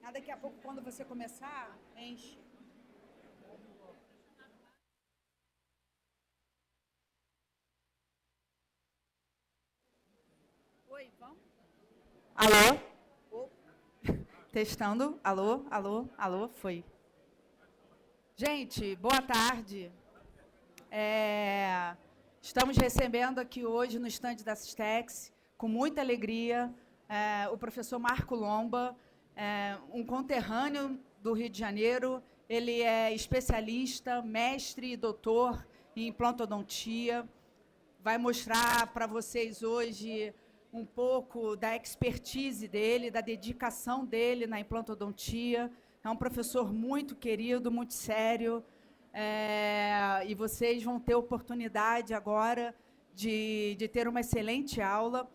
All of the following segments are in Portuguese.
Daqui a pouco, quando você começar, enche. Oi, vamos? Alô? Testando. Alô, alô, alô, foi. Gente, boa tarde. Estamos recebendo aqui hoje no estande da Sistex, com muita alegria, o professor Marco Lomba, um conterrâneo do Rio de Janeiro. Ele é especialista, mestre e doutor em implantodontia. Vai mostrar para vocês hoje um pouco da expertise dele, da dedicação dele na implantodontia. É um professor muito querido, muito sério, e vocês vão ter oportunidade agora de ter uma excelente aula,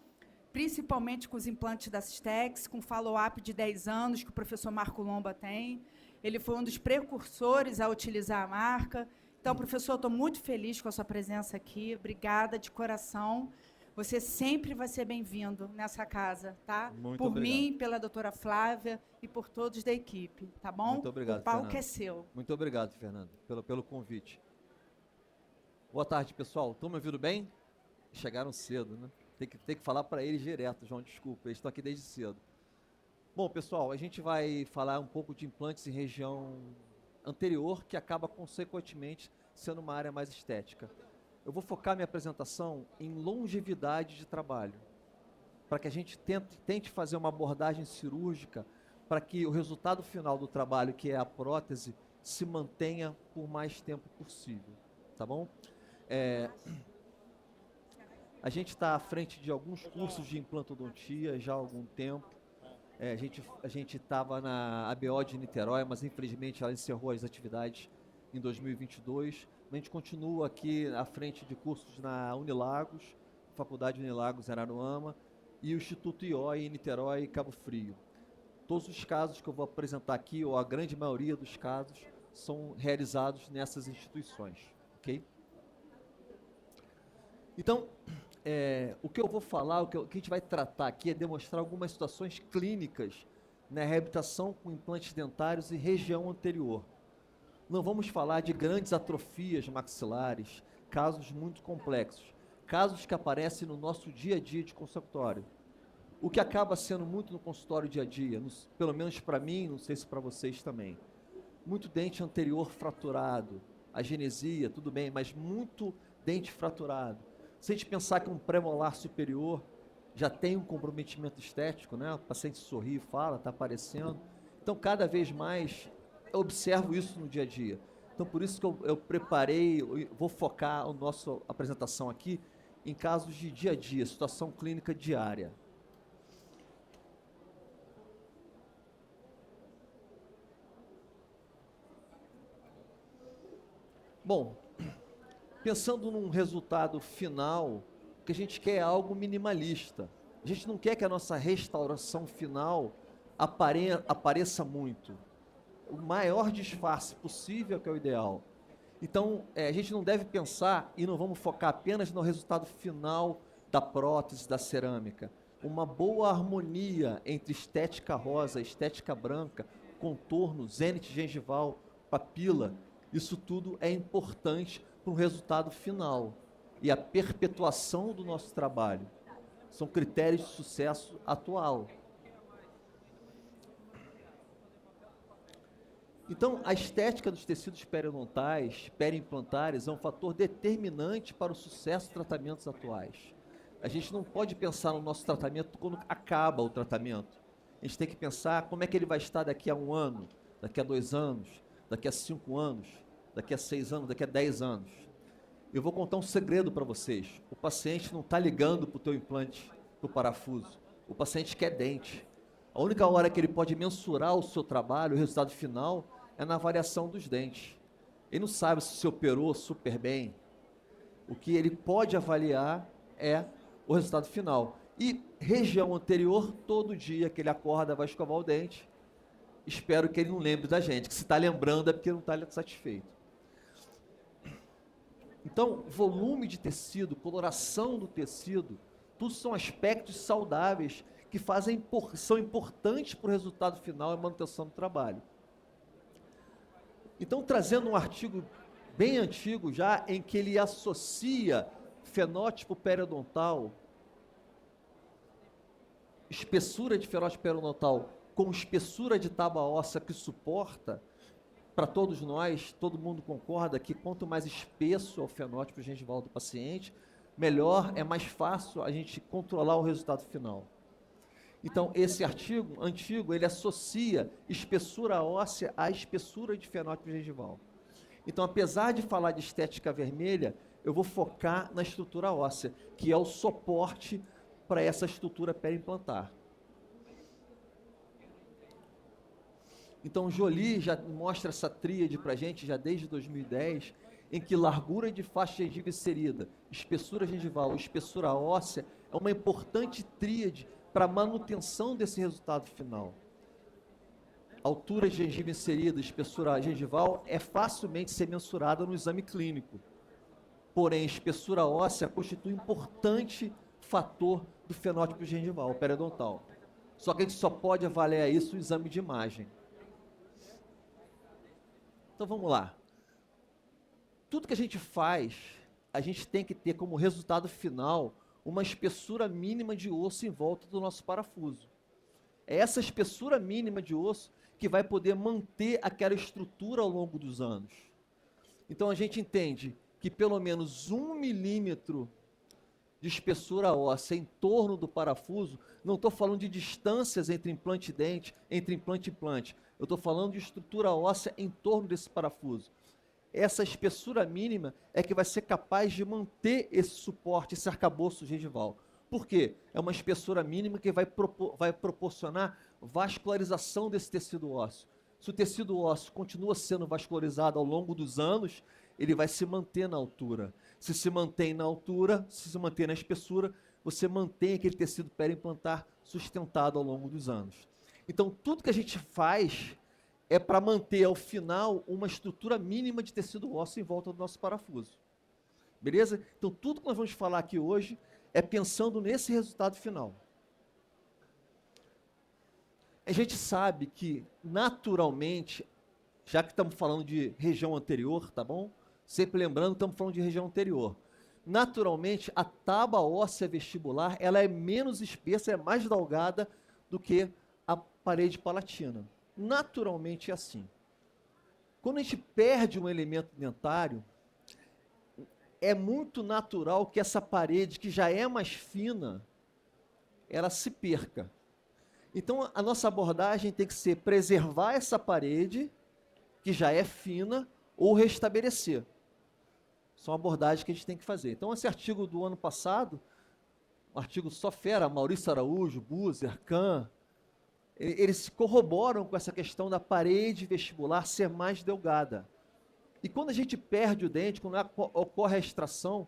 principalmente com os implantes da Sistex, com follow-up de 10 anos que o professor Marco Lomba tem. Ele foi um dos precursores a utilizar a marca. Então, professor, estou muito feliz com a sua presença aqui. Obrigada de coração. Você sempre vai ser bem-vindo nessa casa, tá? Muito por obrigado. mim, pela doutora Flávia e por todos da equipe, tá bom? Muito obrigado, o palco Fernando. é seu. Muito obrigado, Fernando, pelo convite. Boa tarde, pessoal. Estão me ouvindo bem? Chegaram cedo, né? Tem que falar para eles direto, João, desculpa. Eles estão aqui desde cedo. Bom, pessoal, a gente vai falar um pouco de implantes em região anterior, que acaba, consequentemente, sendo uma área mais estética. Eu vou focar minha apresentação em longevidade de trabalho, para que a gente tente fazer uma abordagem cirúrgica para que o resultado final do trabalho, que é a prótese, se mantenha por mais tempo possível, tá bom? A gente está à frente de alguns cursos de implantodontia já há algum tempo. A gente estava na ABO de Niterói, mas infelizmente ela encerrou as atividades em 2022. A gente continua aqui à frente de cursos na Unilagos, Faculdade Unilagos em Araruama, e o Instituto IOI em Niterói e Cabo Frio. Todos os casos que eu vou apresentar aqui, ou a grande maioria dos casos, são realizados nessas instituições, ok? Então, o que eu vou falar, o que a gente vai tratar aqui é demonstrar algumas situações clínicas na reabilitação com implantes dentários e região anterior. Não vamos falar de grandes atrofias maxilares, casos muito complexos, casos que aparecem no nosso dia a dia de consultório. O que acaba sendo muito no consultório dia a dia, pelo menos para mim, não sei se para vocês também. Muito dente anterior fraturado, agenesia, tudo bem, mas muito dente fraturado. Se a gente pensar que um premolar superior já tem um comprometimento estético, né? O paciente sorri e fala, está aparecendo. Então, cada vez mais, eu observo isso no dia a dia. Então, por isso que eu preparei, vou focar a nossa apresentação aqui em casos de dia a dia, situação clínica diária. Bom, pensando num resultado final, o que a gente quer é algo minimalista. A gente não quer que a nossa restauração final apareça muito. O maior disfarce possível que é o ideal. Então, a gente não deve pensar e não vamos focar apenas no resultado final da prótese, da cerâmica. Uma boa harmonia entre estética rosa, estética branca, contorno, zênite gengival, papila, isso tudo é importante para o resultado final e a perpetuação do nosso trabalho. São critérios de sucesso atual. Então, a estética dos tecidos periodontais, periimplantares, é um fator determinante para o sucesso dos tratamentos atuais. A gente não pode pensar no nosso tratamento quando acaba o tratamento. A gente tem que pensar como é que ele vai estar daqui a 1 ano, daqui a 2 anos, daqui a 5 anos, daqui a 6 anos, daqui a 10 anos. Eu vou contar um segredo para vocês. O paciente não está ligando para o teu implante, para o parafuso. O paciente quer dente. A única hora que ele pode mensurar o seu trabalho, o resultado final, é na variação dos dentes. Ele não sabe se você operou super bem. O que ele pode avaliar é o resultado final. E região anterior, todo dia que ele acorda, vai escovar o dente. Espero que ele não lembre da gente, que se está lembrando é porque não está satisfeito. Então, volume de tecido, coloração do tecido, tudo são aspectos saudáveis que são importantes para o resultado final e manutenção do trabalho. Então, trazendo um artigo bem antigo já, em que ele associa fenótipo periodontal, espessura de fenótipo periodontal com espessura de tábua óssea que suporta, para todos nós, todo mundo concorda que quanto mais espesso é o fenótipo gengival do paciente, melhor, é mais fácil a gente controlar o resultado final. Então, esse artigo antigo, ele associa espessura óssea à espessura de fenótipo gengival. Então, apesar de falar de estética vermelha, eu vou focar na estrutura óssea, que é o suporte para essa estrutura periimplantar. Então, Joly já mostra essa tríade para a gente, já desde 2010, em que largura de faixa gengiva inserida, espessura gengival e espessura óssea é uma importante tríade para a manutenção desse resultado final. Altura de gengiva inserida, espessura gengival, é facilmente ser mensurada no exame clínico. Porém, espessura óssea constitui um importante fator do fenótipo gengival periodontal. Só que a gente só pode avaliar isso no exame de imagem. Então vamos lá. Tudo que a gente faz, a gente tem que ter como resultado final uma espessura mínima de osso em volta do nosso parafuso. É essa espessura mínima de osso que vai poder manter aquela estrutura ao longo dos anos. Então a gente entende que pelo menos 1 milímetro de espessura óssea em torno do parafuso, não estou falando de distâncias entre implante e dente, entre implante e implante, eu estou falando de estrutura óssea em torno desse parafuso. Essa espessura mínima é que vai ser capaz de manter esse suporte, esse arcabouço gengival. Por quê? É uma espessura mínima que vai proporcionar vascularização desse tecido ósseo. Se o tecido ósseo continua sendo vascularizado ao longo dos anos, ele vai se manter na altura. Se se mantém na altura, se se mantém na espessura, você mantém aquele tecido periimplantar sustentado ao longo dos anos. Então, tudo que a gente faz é para manter, ao final, uma estrutura mínima de tecido ósseo em volta do nosso parafuso. Beleza? Então, tudo que nós vamos falar aqui hoje é pensando nesse resultado final. A gente sabe que, naturalmente, já que estamos falando de região anterior, tá bom? Sempre lembrando, estamos falando de região anterior. Naturalmente, a tábua óssea vestibular, ela é menos espessa, é mais delgada do que a parede palatina. Naturalmente é assim. Quando a gente perde um elemento dentário, é muito natural que essa parede, que já é mais fina, ela se perca. Então, a nossa abordagem tem que ser preservar essa parede, que já é fina, ou restabelecer. São abordagens que a gente tem que fazer. Então, esse artigo do ano passado, um artigo só fera, Maurício Araújo, Buser, Kahn, eles corroboram com essa questão da parede vestibular ser mais delgada. E quando a gente perde o dente, quando ocorre a extração,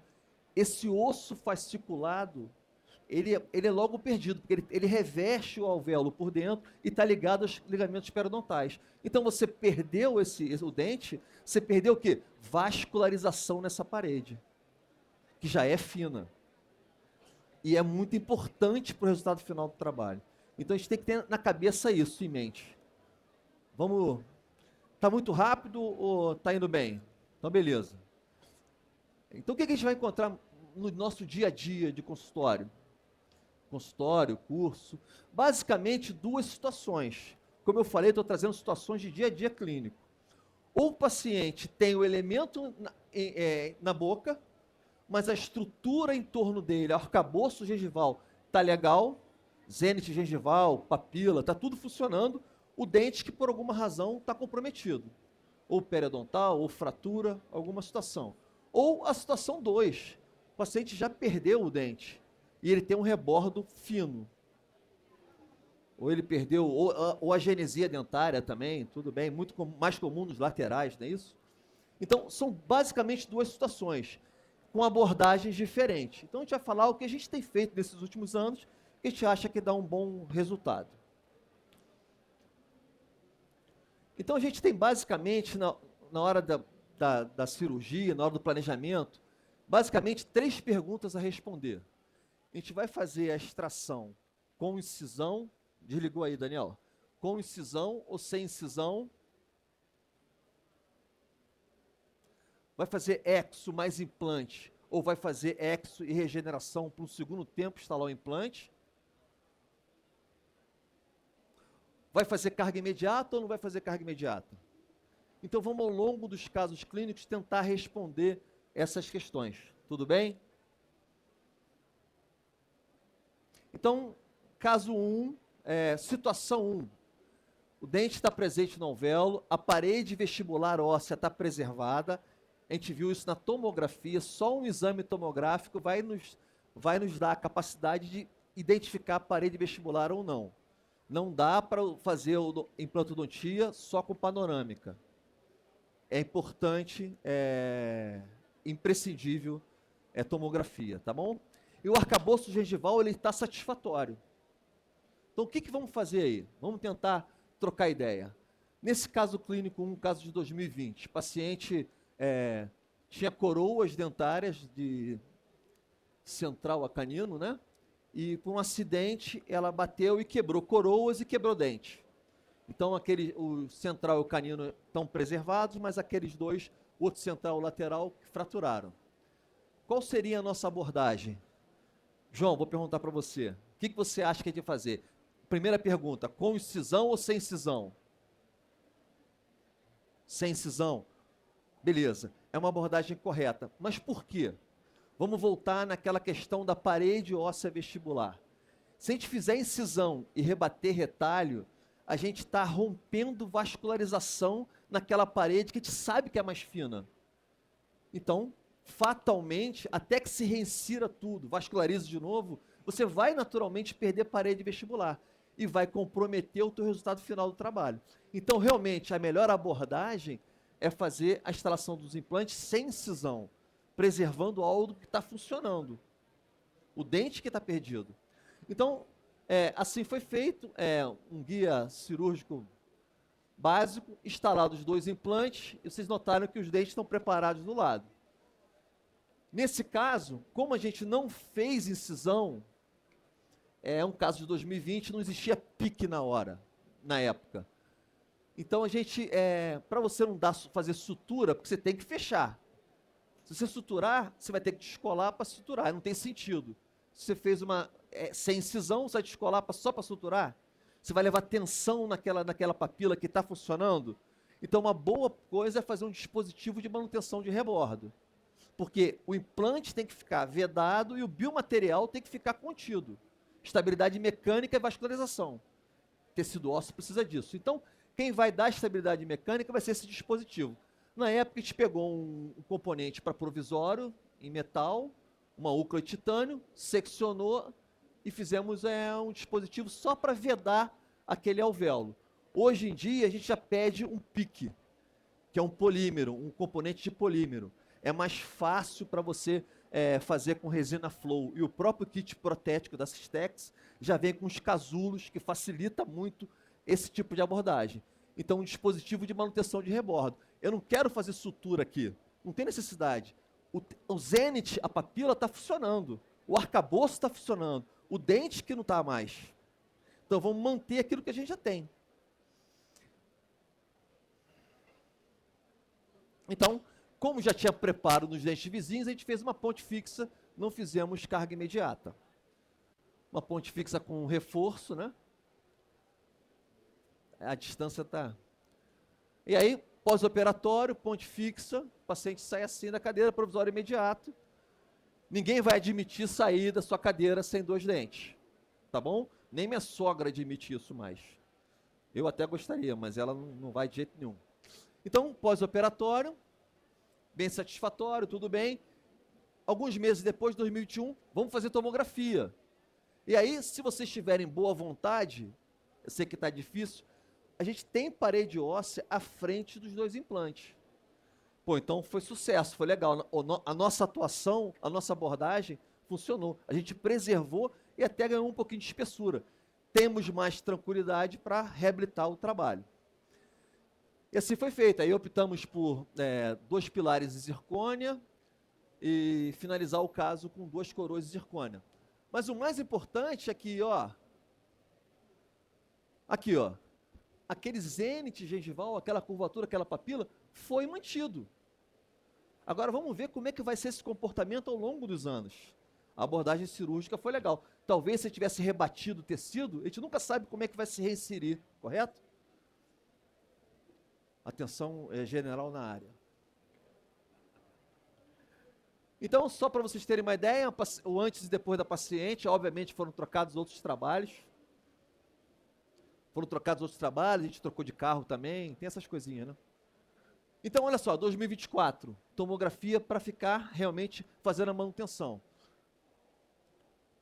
esse osso fasciculado, ele é logo perdido, porque ele reveste o alvéolo por dentro e está ligado aos ligamentos periodontais. Então você perdeu o dente, você perdeu o quê? Vascularização nessa parede, que já é fina. E é muito importante para o resultado final do trabalho. Então a gente tem que ter na cabeça isso em mente. Vamos. Está muito rápido ou está indo bem? Então beleza. Então o que a gente vai encontrar no nosso dia a dia de consultório? Consultório, curso. Basicamente duas situações. Como eu falei, estou trazendo situações de dia a dia clínico. Ou o paciente tem o elemento na boca, mas a estrutura em torno dele, o arcabouço gengival, está legal, zênite gengival, papila, está tudo funcionando, o dente que por alguma razão está comprometido. Ou periodontal, ou fratura, alguma situação. Ou a situação 2, o paciente já perdeu o dente e ele tem um rebordo fino. Ou ele perdeu, ou a genesia dentária também, tudo bem, muito mais comum nos laterais, não é isso? Então, são basicamente duas situações, com abordagens diferentes. Então, a gente vai falar o que a gente tem feito nesses últimos anos, que a gente acha que dá um bom resultado. Então, a gente tem basicamente, na hora da cirurgia, na hora do planejamento, basicamente 3 perguntas a responder. A gente vai fazer a extração com incisão, desligou aí, Daniel, com incisão ou sem incisão, vai fazer exo mais implante, ou vai fazer exo e regeneração para um segundo tempo instalar o implante? Vai fazer carga imediata ou não vai fazer carga imediata? Então vamos ao longo dos casos clínicos tentar responder essas questões, tudo bem? Então, caso 1, situação 1, o dente está presente no alvéolo, a parede vestibular óssea está preservada, a gente viu isso na tomografia, só um exame tomográfico vai nos dar a capacidade de identificar a parede vestibular ou não. Não dá para fazer o implantodontia só com panorâmica. É importante, imprescindível, tomografia, tá bom? E o arcabouço gengival, ele está satisfatório. Então, o que vamos fazer aí? Vamos tentar trocar ideia. Nesse caso clínico, um caso de 2020, paciente tinha coroas dentárias de central a canino, né? E com um acidente, ela bateu e quebrou coroas e quebrou dente. Então, o central e o canino estão preservados, mas aqueles dois, o outro central e o lateral, fraturaram. Qual seria a nossa abordagem? João, vou perguntar para você. O que você acha que é de fazer? Primeira pergunta, com incisão ou sem incisão? Sem incisão. Beleza, é uma abordagem correta. Mas por quê? Vamos voltar naquela questão da parede óssea vestibular. Se a gente fizer incisão e rebater retalho, a gente está rompendo vascularização naquela parede que a gente sabe que é mais fina. Então, fatalmente, até que se reinsira tudo, vascularize de novo, você vai naturalmente perder parede vestibular e vai comprometer o teu resultado final do trabalho. Então, realmente, a melhor abordagem é fazer a instalação dos implantes sem incisão, preservando algo que está funcionando, o dente que está perdido. Então, assim foi feito, um guia cirúrgico básico, instalados 2 implantes, e vocês notaram que os dentes estão preparados do lado. Nesse caso, como a gente não fez incisão, um caso de 2020, não existia pique na hora, na época. Então a gente, para você não fazer sutura, porque você tem que fechar. Se você suturar, você vai ter que descolar para suturar, não tem sentido. Se você fez sem incisão, você vai descolar só para suturar? Você vai levar tensão naquela papila que está funcionando? Então uma boa coisa é fazer um dispositivo de manutenção de rebordo. Porque o implante tem que ficar vedado e o biomaterial tem que ficar contido. Estabilidade mecânica e vascularização. Tecido ósseo precisa disso. Então, quem vai dar estabilidade mecânica vai ser esse dispositivo. Na época, a gente pegou um componente para provisório, em metal, uma úcula de titânio, seccionou e fizemos um dispositivo só para vedar aquele alvéolo. Hoje em dia, a gente já pede um pique, que é um polímero, um componente de polímero. É mais fácil para você fazer com resina flow. E o próprio kit protético da Systex já vem com os casulos, que facilita muito esse tipo de abordagem. Então, um dispositivo de manutenção de rebordo. Eu não quero fazer sutura aqui, não tem necessidade. O Zenith, a papila está funcionando, o arcabouço está funcionando, o dente que não está mais. Então, vamos manter aquilo que a gente já tem. Então, como já tinha preparo nos dentes vizinhos, a gente fez uma ponte fixa, não fizemos carga imediata. Uma ponte fixa com reforço, né? A distância está... E aí, pós-operatório, ponte fixa, o paciente sai assim da cadeira, provisório imediato. Ninguém vai admitir sair da sua cadeira sem 2 dentes, tá bom? Nem minha sogra admite isso mais. Eu até gostaria, mas ela não vai de jeito nenhum. Então, pós-operatório, bem satisfatório, tudo bem. Alguns meses depois, 2021, vamos fazer tomografia. E aí, se vocês tiverem boa vontade, eu sei que está difícil, a gente tem parede óssea à frente dos 2 implantes. Pô, então foi sucesso, foi legal. A nossa atuação, a nossa abordagem funcionou. A gente preservou e até ganhou um pouquinho de espessura. Temos mais tranquilidade para reabilitar o trabalho. E assim foi feito. Aí optamos por 2 pilares de zircônia e finalizar o caso com 2 coroas de zircônia. Mas o mais importante é que, Aqui, ó. Aquele zênite gengival, aquela curvatura, aquela papila, foi mantido. Agora vamos ver como é que vai ser esse comportamento ao longo dos anos. A abordagem cirúrgica foi legal. Talvez se tivesse rebatido o tecido, a gente nunca sabe como é que vai se reinserir, correto? Atenção general na área. Então, só para vocês terem uma ideia, o antes e depois da paciente, obviamente foram trocados outros trabalhos. A gente trocou de carro também, tem essas coisinhas, né? Então, olha só, 2024, tomografia para ficar realmente fazendo a manutenção.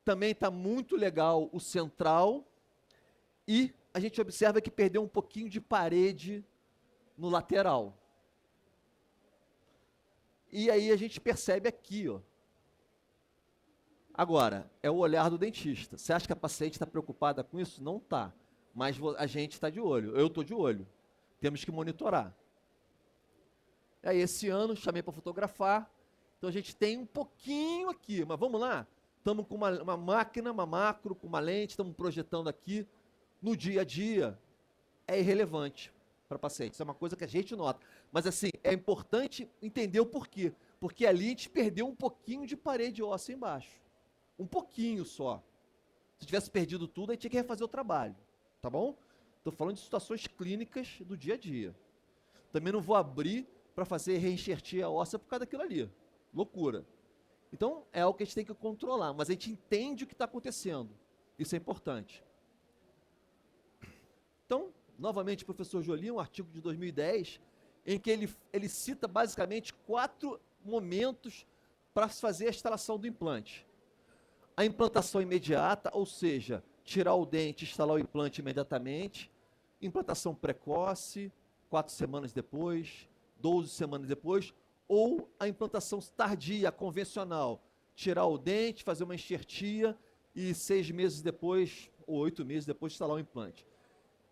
Também está muito legal o central e a gente observa que perdeu um pouquinho de parede no lateral. E aí a gente percebe aqui, ó. Agora, é o olhar do dentista. Você acha que a paciente está preocupada com isso? Não está. Mas a gente está de olho. Eu estou de olho. Temos que monitorar. Aí esse ano chamei para fotografar. Então a gente tem um pouquinho aqui. Mas vamos lá? Estamos com uma máquina, uma macro, com uma lente, estamos projetando aqui. No dia a dia, é irrelevante para paciente. Isso é uma coisa que a gente nota. Mas assim, é importante entender o porquê. Porque ali a gente perdeu um pouquinho de parede óssea embaixo. Um pouquinho só. Se tivesse perdido tudo, aí tinha que refazer o trabalho. Tá bom? Estou falando de situações clínicas do dia a dia. Também não vou abrir para fazer reenxertia óssea por causa daquilo ali. Loucura. Então, é algo que a gente tem que controlar. Mas a gente entende o que está acontecendo. Isso é importante. Então, novamente, professor Jolim, um artigo de 2010, em que ele cita basicamente 4 momentos para se fazer a instalação do implante. A implantação imediata, ou seja, tirar o dente e instalar o implante imediatamente. Implantação precoce, 4 semanas depois, 12 semanas depois. Ou a implantação tardia, convencional. Tirar o dente, fazer uma enxertia e 6 meses depois, ou 8 meses depois, instalar o implante.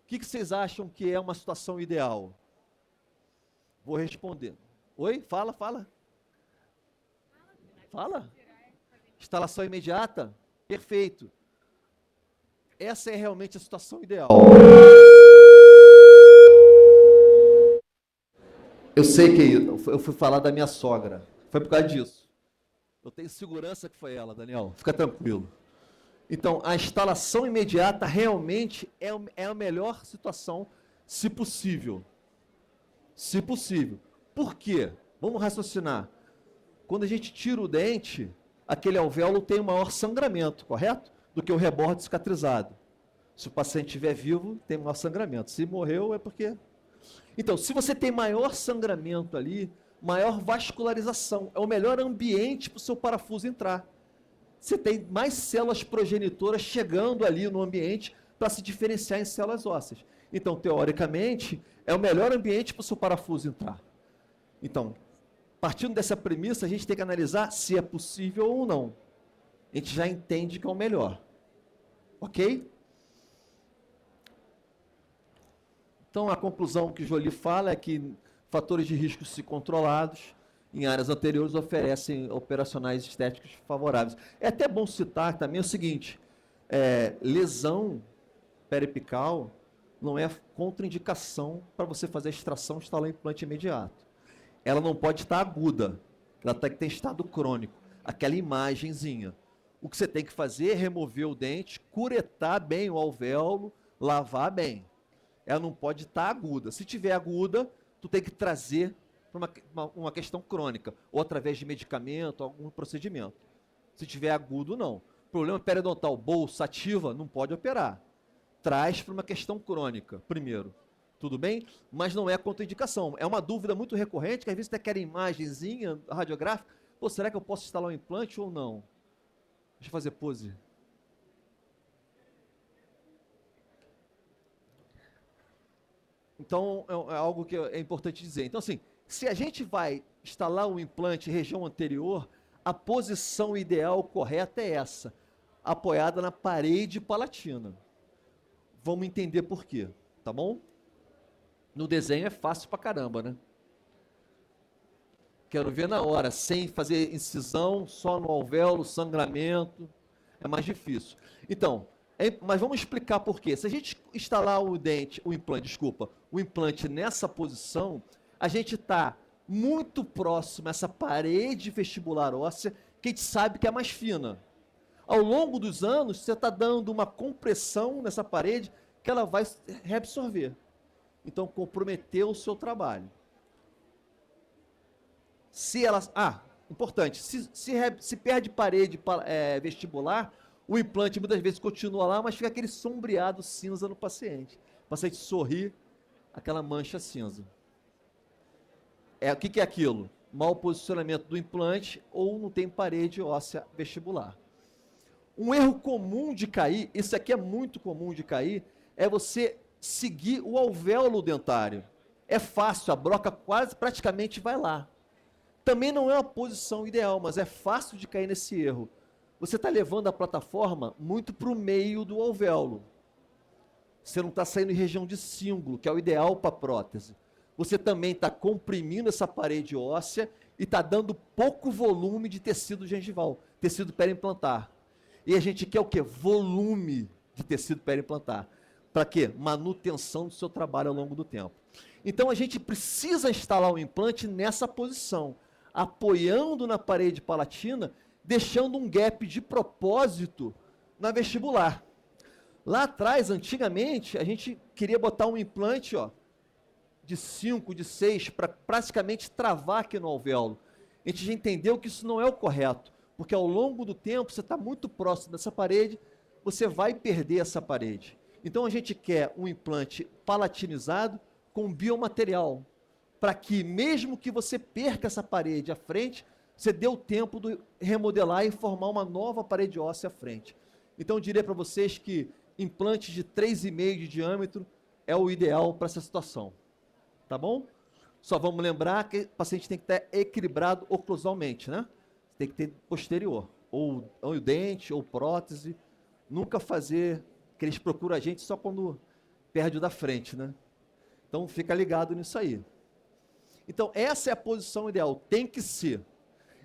O que vocês acham que é uma situação ideal? Vou responder. Oi? Fala. Fala. Instalação imediata? Perfeito. Essa é realmente a situação ideal. Eu sei que eu fui falar da minha sogra. Foi por causa disso. Eu tenho segurança que foi ela, Daniel. Fica tranquilo. Então, a instalação imediata realmente é a melhor situação, se possível. Se possível. Por quê? Vamos raciocinar. Quando a gente tira o dente, aquele alvéolo tem um maior sangramento, correto? Do que o rebordo cicatrizado. Se o paciente estiver vivo, tem maior sangramento. Se morreu, é porque... Então, se você tem maior sangramento ali, maior vascularização, é o melhor ambiente para o seu parafuso entrar. Você tem mais células progenitoras chegando ali no ambiente para se diferenciar em células ósseas. Então, teoricamente, é o melhor ambiente para o seu parafuso entrar. Então, partindo dessa premissa, a gente tem que analisar se é possível ou não. A gente já entende que é o melhor. Ok? Então, a conclusão que o Joly fala é que fatores de risco, se controlados, em áreas anteriores, oferecem operacionais estéticos favoráveis. É até bom citar também o seguinte, lesão periapical não é contraindicação para você fazer a extração e instalar o implante imediato. Ela não pode estar aguda, ela tem que ter estado crônico, aquela imagenzinha. O que você tem que fazer é remover o dente, curetar bem o alvéolo, lavar bem. Ela não pode estar aguda. Se tiver aguda, tu tem que trazer para uma questão crônica, ou através de medicamento, algum procedimento. Se tiver agudo, não. Problema periodontal, bolsa ativa, não pode operar. Traz para uma questão crônica, primeiro. Tudo bem? Mas não é contraindicação. É uma dúvida muito recorrente, que às vezes você quer imagenzinha radiográfica. Pô, será que eu posso instalar um implante ou não? Deixa eu fazer pose. Então, é algo que é importante dizer. Então, assim, se a gente vai instalar um implante em região anterior, a posição ideal correta é essa, apoiada na parede palatina. Vamos entender por quê, tá bom? No desenho é fácil pra caramba, né? Quero ver na hora, sem fazer incisão, só no alvéolo, sangramento, é mais difícil. Então, Mas vamos explicar por quê. Se a gente instalar o implante nessa posição, a gente está muito próximo a essa parede vestibular óssea, que a gente sabe que é mais fina. Ao longo dos anos, você está dando uma compressão nessa parede que ela vai reabsorver. Então, comprometeu o seu trabalho. Se ela... importante, se perde parede vestibular, o implante muitas vezes continua lá, mas fica aquele sombreado cinza no paciente. O paciente sorri, aquela mancha cinza. O que é aquilo? Mau posicionamento do implante ou não tem parede óssea vestibular. Um erro comum de cair, isso aqui é muito comum de cair, é você seguir o alvéolo dentário. É fácil, a broca praticamente vai lá. Também não é uma posição ideal, mas é fácil de cair nesse erro. Você está levando a plataforma muito para o meio do alvéolo. Você não está saindo em região de cíngulo, que é o ideal para a prótese. Você também está comprimindo essa parede óssea e está dando pouco volume de tecido gengival, tecido periimplantar. E a gente quer o quê? Volume de tecido periimplantar. Para quê? Manutenção do seu trabalho ao longo do tempo. Então a gente precisa instalar o implante nessa posição, apoiando na parede palatina, deixando um gap de propósito na vestibular. Lá atrás, antigamente, a gente queria botar um implante, de 5, de 6, para praticamente travar aqui no alvéolo. A gente já entendeu que isso não é o correto, porque ao longo do tempo, você está muito próximo dessa parede, você vai perder essa parede. Então a gente quer um implante palatinizado com biomaterial, para que mesmo que você perca essa parede à frente, você dê o tempo de remodelar e formar uma nova parede óssea à frente. Então eu diria para vocês que implante de 3,5 de diâmetro é o ideal para essa situação. Tá bom? Só vamos lembrar que o paciente tem que estar equilibrado oclusalmente, né? Tem que ter posterior, ou o dente, ou prótese. Nunca fazer, que eles procuram a gente só quando perde o da frente, né? Então fica ligado nisso aí. Então essa é a posição ideal, tem que ser.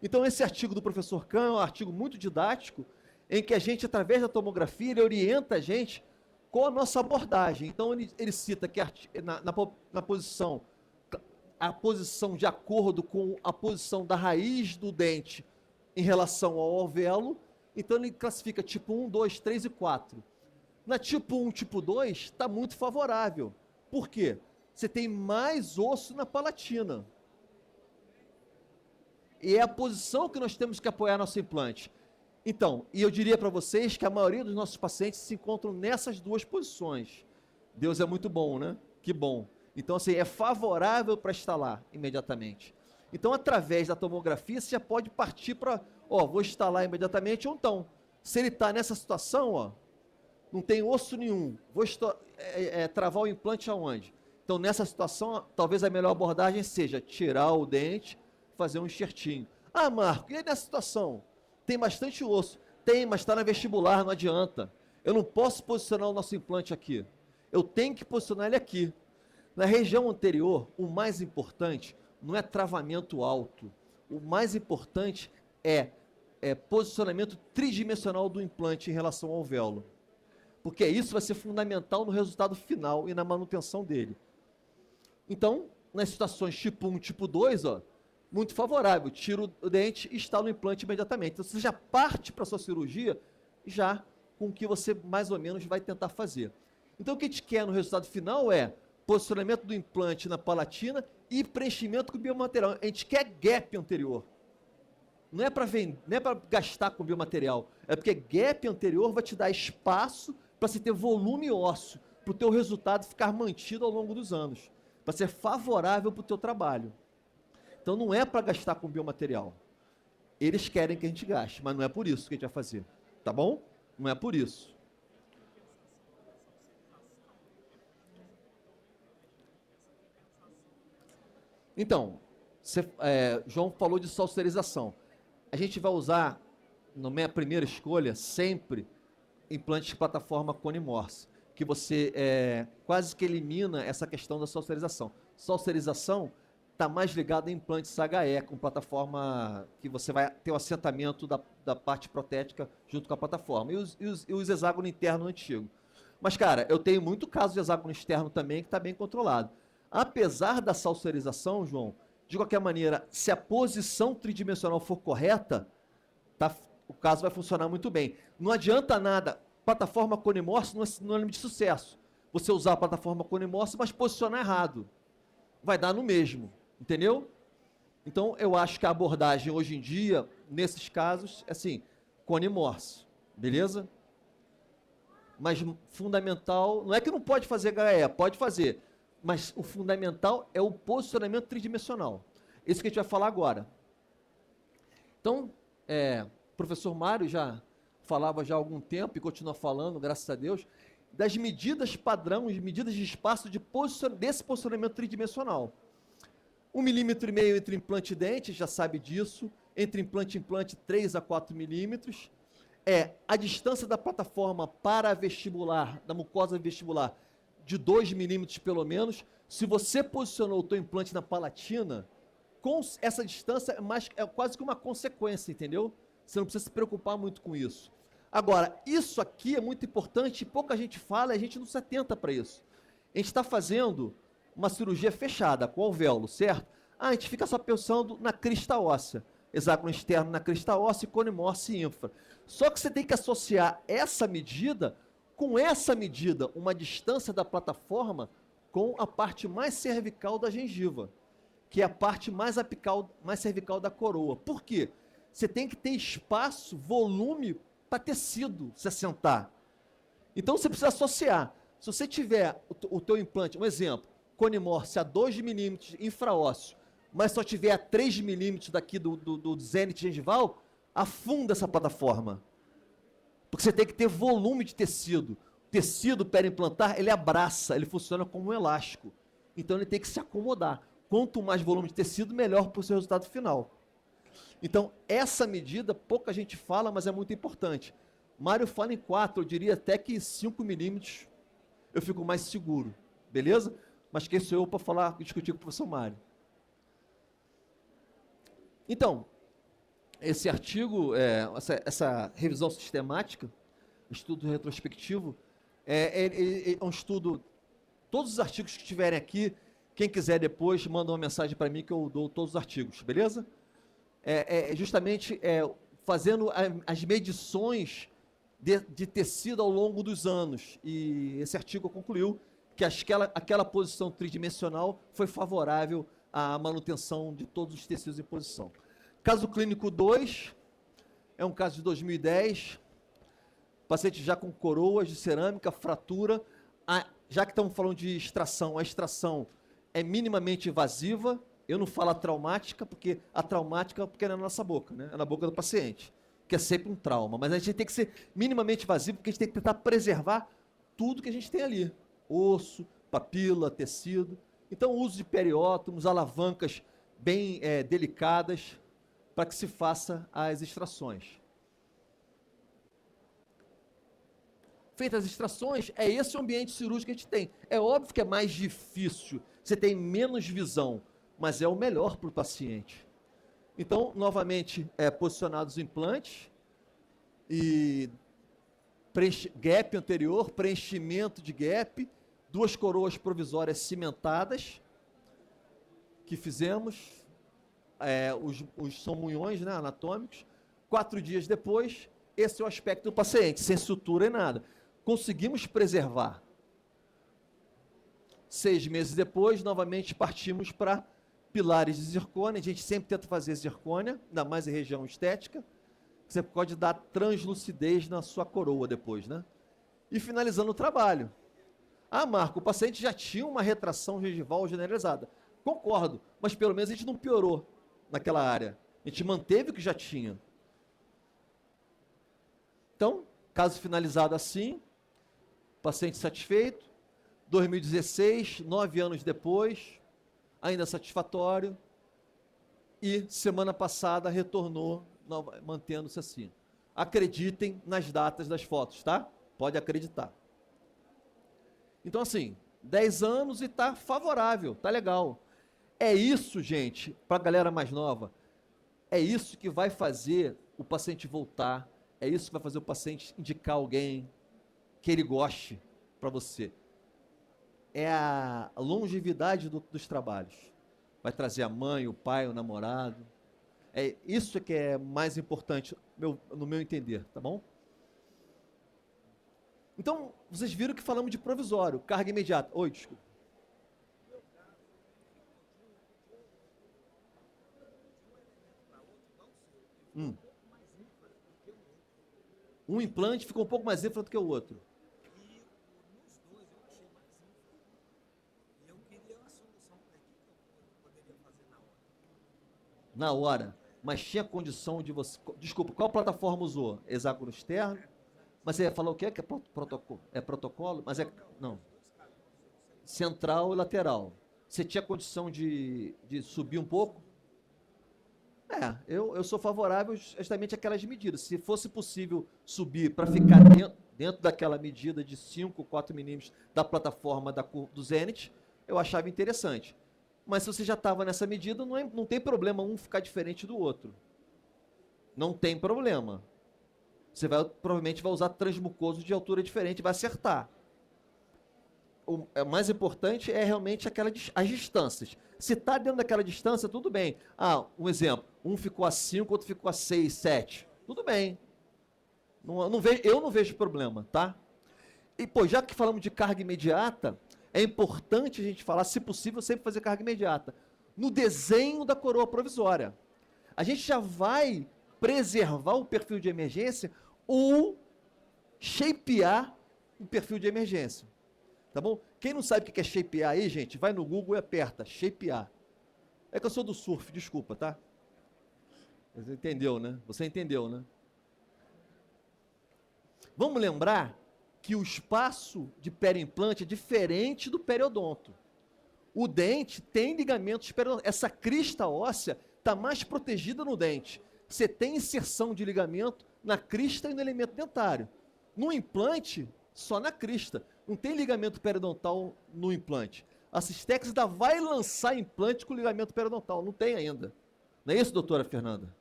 Então esse artigo do professor Kahn é um artigo muito didático, em que a gente, através da tomografia, ele orienta a gente com a nossa abordagem. Então ele cita que na posição, a posição de acordo com a posição da raiz do dente em relação ao alvéolo, então ele classifica tipo 1, 2, 3 e 4. Na tipo 1, tipo 2, está muito favorável. Por quê? Você tem mais osso na palatina. E é a posição que nós temos que apoiar nosso implante. Então, e eu diria para vocês que a maioria dos nossos pacientes se encontram nessas duas posições. Deus é muito bom, né? Que bom. Então, assim, é favorável para instalar imediatamente. Então, através da tomografia, você já pode partir para, vou instalar imediatamente, ou então, se ele está nessa situação, não tem osso nenhum, vou travar o implante aonde? Então, nessa situação, talvez a melhor abordagem seja tirar o dente, fazer um enxertinho. Marco, e aí nessa situação? Tem bastante osso. Tem, mas está na vestibular, não adianta. Eu não posso posicionar o nosso implante aqui. Eu tenho que posicionar ele aqui. Na região anterior, o mais importante não é travamento alto. O mais importante é posicionamento tridimensional do implante em relação ao alvéolo. Porque isso vai ser fundamental no resultado final e na manutenção dele. Então, nas situações tipo 1, tipo 2, muito favorável, tira o dente e instala o implante imediatamente. Então, você já parte para a sua cirurgia já com o que você mais ou menos vai tentar fazer. Então, o que a gente quer no resultado final é posicionamento do implante na palatina e preenchimento com biomaterial. A gente quer gap anterior. Não é para gastar com biomaterial, é porque gap anterior vai te dar espaço para você ter volume ósseo, para o teu resultado ficar mantido ao longo dos anos, para ser favorável para o teu trabalho. Então não é para gastar com biomaterial. Eles querem que a gente gaste, mas não é por isso que a gente vai fazer. Tá bom? Não é por isso. Então, João falou de salserização. A gente vai usar, na minha primeira escolha, sempre implantes de plataforma Cone-Morse, que você quase que elimina essa questão da salserização. Salserização está mais ligado a implantes HE, com plataforma que você vai ter o assentamento da parte protética junto com a plataforma. E os hexágono interno antigo. Mas, cara, eu tenho muito caso de hexágono externo também que está bem controlado. Apesar da salserização, João, de qualquer maneira, se a posição tridimensional for correta, o caso vai funcionar muito bem. Não adianta nada, plataforma Cone Morse não é sinônimo de sucesso. Você usar a plataforma Cone Morse, mas posicionar errado. Vai dar no mesmo, entendeu? Então, eu acho que a abordagem hoje em dia, nesses casos, é assim, Cone Morse, beleza? Mas fundamental, não é que não pode fazer HE, pode fazer, mas o fundamental é o posicionamento tridimensional. Isso que a gente vai falar agora. Então, o professor Mário já falava já há algum tempo e continua falando, graças a Deus, das medidas padrão, as medidas de espaço desse posicionamento tridimensional. 1,5 milímetro entre implante e dente, já sabe disso, entre implante e implante 3 a 4 milímetros. A distância da plataforma para a vestibular, da mucosa vestibular, de 2 milímetros pelo menos. Se você posicionou o seu implante na palatina, com essa distância é quase que uma consequência, entendeu? Você não precisa se preocupar muito com isso. Agora, isso aqui é muito importante, pouca gente fala e a gente não se atenta para isso. A gente está fazendo uma cirurgia fechada, com alvéolo, certo? A gente fica só pensando na crista óssea. Hexágono externo na crista óssea e Cone Morse infra. Só que você tem que associar essa medida com essa medida, uma distância da plataforma com a parte mais cervical da gengiva, que é a parte mais apical, mais cervical da coroa. Por quê? Você tem que ter espaço, volume para tecido se assentar. Então você precisa associar. Se você tiver o teu implante, um exemplo, Cone Morse a 2 milímetros infraósseo, mas só tiver a 3 milímetros daqui do zênite gengival, afunda essa plataforma. Porque você tem que ter volume de tecido. O tecido periimplantar, ele abraça, ele funciona como um elástico. Então ele tem que se acomodar. Quanto mais volume de tecido, melhor para o seu resultado final. Então, essa medida, pouca gente fala, mas é muito importante. Mário fala em 4, eu diria até que 5 milímetros eu fico mais seguro. Beleza? Mas quem sou eu para discutir com o professor Mário? Então, esse artigo, essa revisão sistemática, estudo retrospectivo, é um estudo, todos os artigos que estiverem aqui, quem quiser depois, manda uma mensagem para mim que eu dou todos os artigos, beleza? Justamente fazendo as medições de tecido ao longo dos anos, e esse artigo concluiu que aquela posição tridimensional foi favorável à manutenção de todos os tecidos em posição. Caso clínico 2, é um caso de 2010, paciente já com coroas de cerâmica, fratura, já que estamos falando de extração, a extração é minimamente invasiva, eu não falo a traumática, porque é na nossa boca, né? É na boca do paciente, que é sempre um trauma, mas a gente tem que ser minimamente invasivo, porque a gente tem que tentar preservar tudo que a gente tem ali, osso, papila, tecido. Então, o uso de periótomos, alavancas bem delicadas, para que se faça as extrações. Feitas as extrações, é esse o ambiente cirúrgico que a gente tem. É óbvio que é mais difícil, você tem menos visão, mas é o melhor para o paciente. Então, novamente, posicionados os implantes, e gap anterior, preenchimento de gap, 2 coroas provisórias cimentadas, que fizemos, os somunhões, né, anatômicos. 4 dias depois, esse é o aspecto do paciente, sem sutura e nada. Conseguimos preservar. 6 meses depois, novamente partimos para pilares de zircônia. A gente sempre tenta fazer zircônia, ainda mais em região estética. Você pode dar translucidez na sua coroa depois, né? E finalizando o trabalho. Marco, o paciente já tinha uma retração gengival generalizada. Concordo, mas pelo menos a gente não piorou naquela área. A gente manteve o que já tinha. Então, caso finalizado assim, paciente satisfeito. 2016, 9 anos depois, ainda satisfatório. E semana passada retornou, mantendo-se assim. Acreditem nas datas das fotos, tá? Pode acreditar. Então, assim, 10 anos e tá favorável, tá legal. É isso, gente, para a galera mais nova, é isso que vai fazer o paciente voltar, é isso que vai fazer o paciente indicar alguém que ele goste para você. É a longevidade dos trabalhos. Vai trazer a mãe, o pai, o namorado. É isso que é mais importante, no meu entender, tá bom? Então, vocês viram que falamos de provisório, carga imediata. Oi, desculpa. Um implante ficou um pouco mais ênfase do que o outro. Na hora. Mas tinha condição de você... Desculpa, qual plataforma usou? Hexágono externo? Mas você falou o quê? Que é protocolo? É protocolo? Mas é... Não. Central e lateral. Você tinha condição de subir um pouco? Eu sou favorável justamente àquelas medidas. Se fosse possível subir para ficar dentro daquela medida de 5, 4 milímetros da plataforma do Zenit, eu achava interessante. Mas se você já estava nessa medida, não tem problema um ficar diferente do outro. Não tem problema. Você provavelmente vai usar transmucoso de altura diferente, vai acertar. O mais importante é realmente as distâncias. Se está dentro daquela distância, tudo bem. Um exemplo, um ficou a 5, outro ficou a 6, 7. Tudo bem. Eu não vejo problema, tá? E, já que falamos de carga imediata, é importante a gente falar, se possível, sempre fazer carga imediata. No desenho da coroa provisória. A gente já vai preservar o perfil de emergência ou shapear o perfil de emergência. Tá bom? Quem não sabe o que é shapear aí, gente, vai no Google e aperta, shapear. É que eu sou do surf, desculpa, tá? Você entendeu, né? Você entendeu, né? Vamos lembrar que o espaço de periimplante é diferente do periodonto. O dente tem ligamentos periodontais. Essa crista óssea está mais protegida no dente. Você tem inserção de ligamento na crista e no elemento dentário. No implante, só na crista. Não tem ligamento periodontal no implante. A Systex ainda vai lançar implante com ligamento periodontal. Não tem ainda. Não é isso, doutora Fernanda?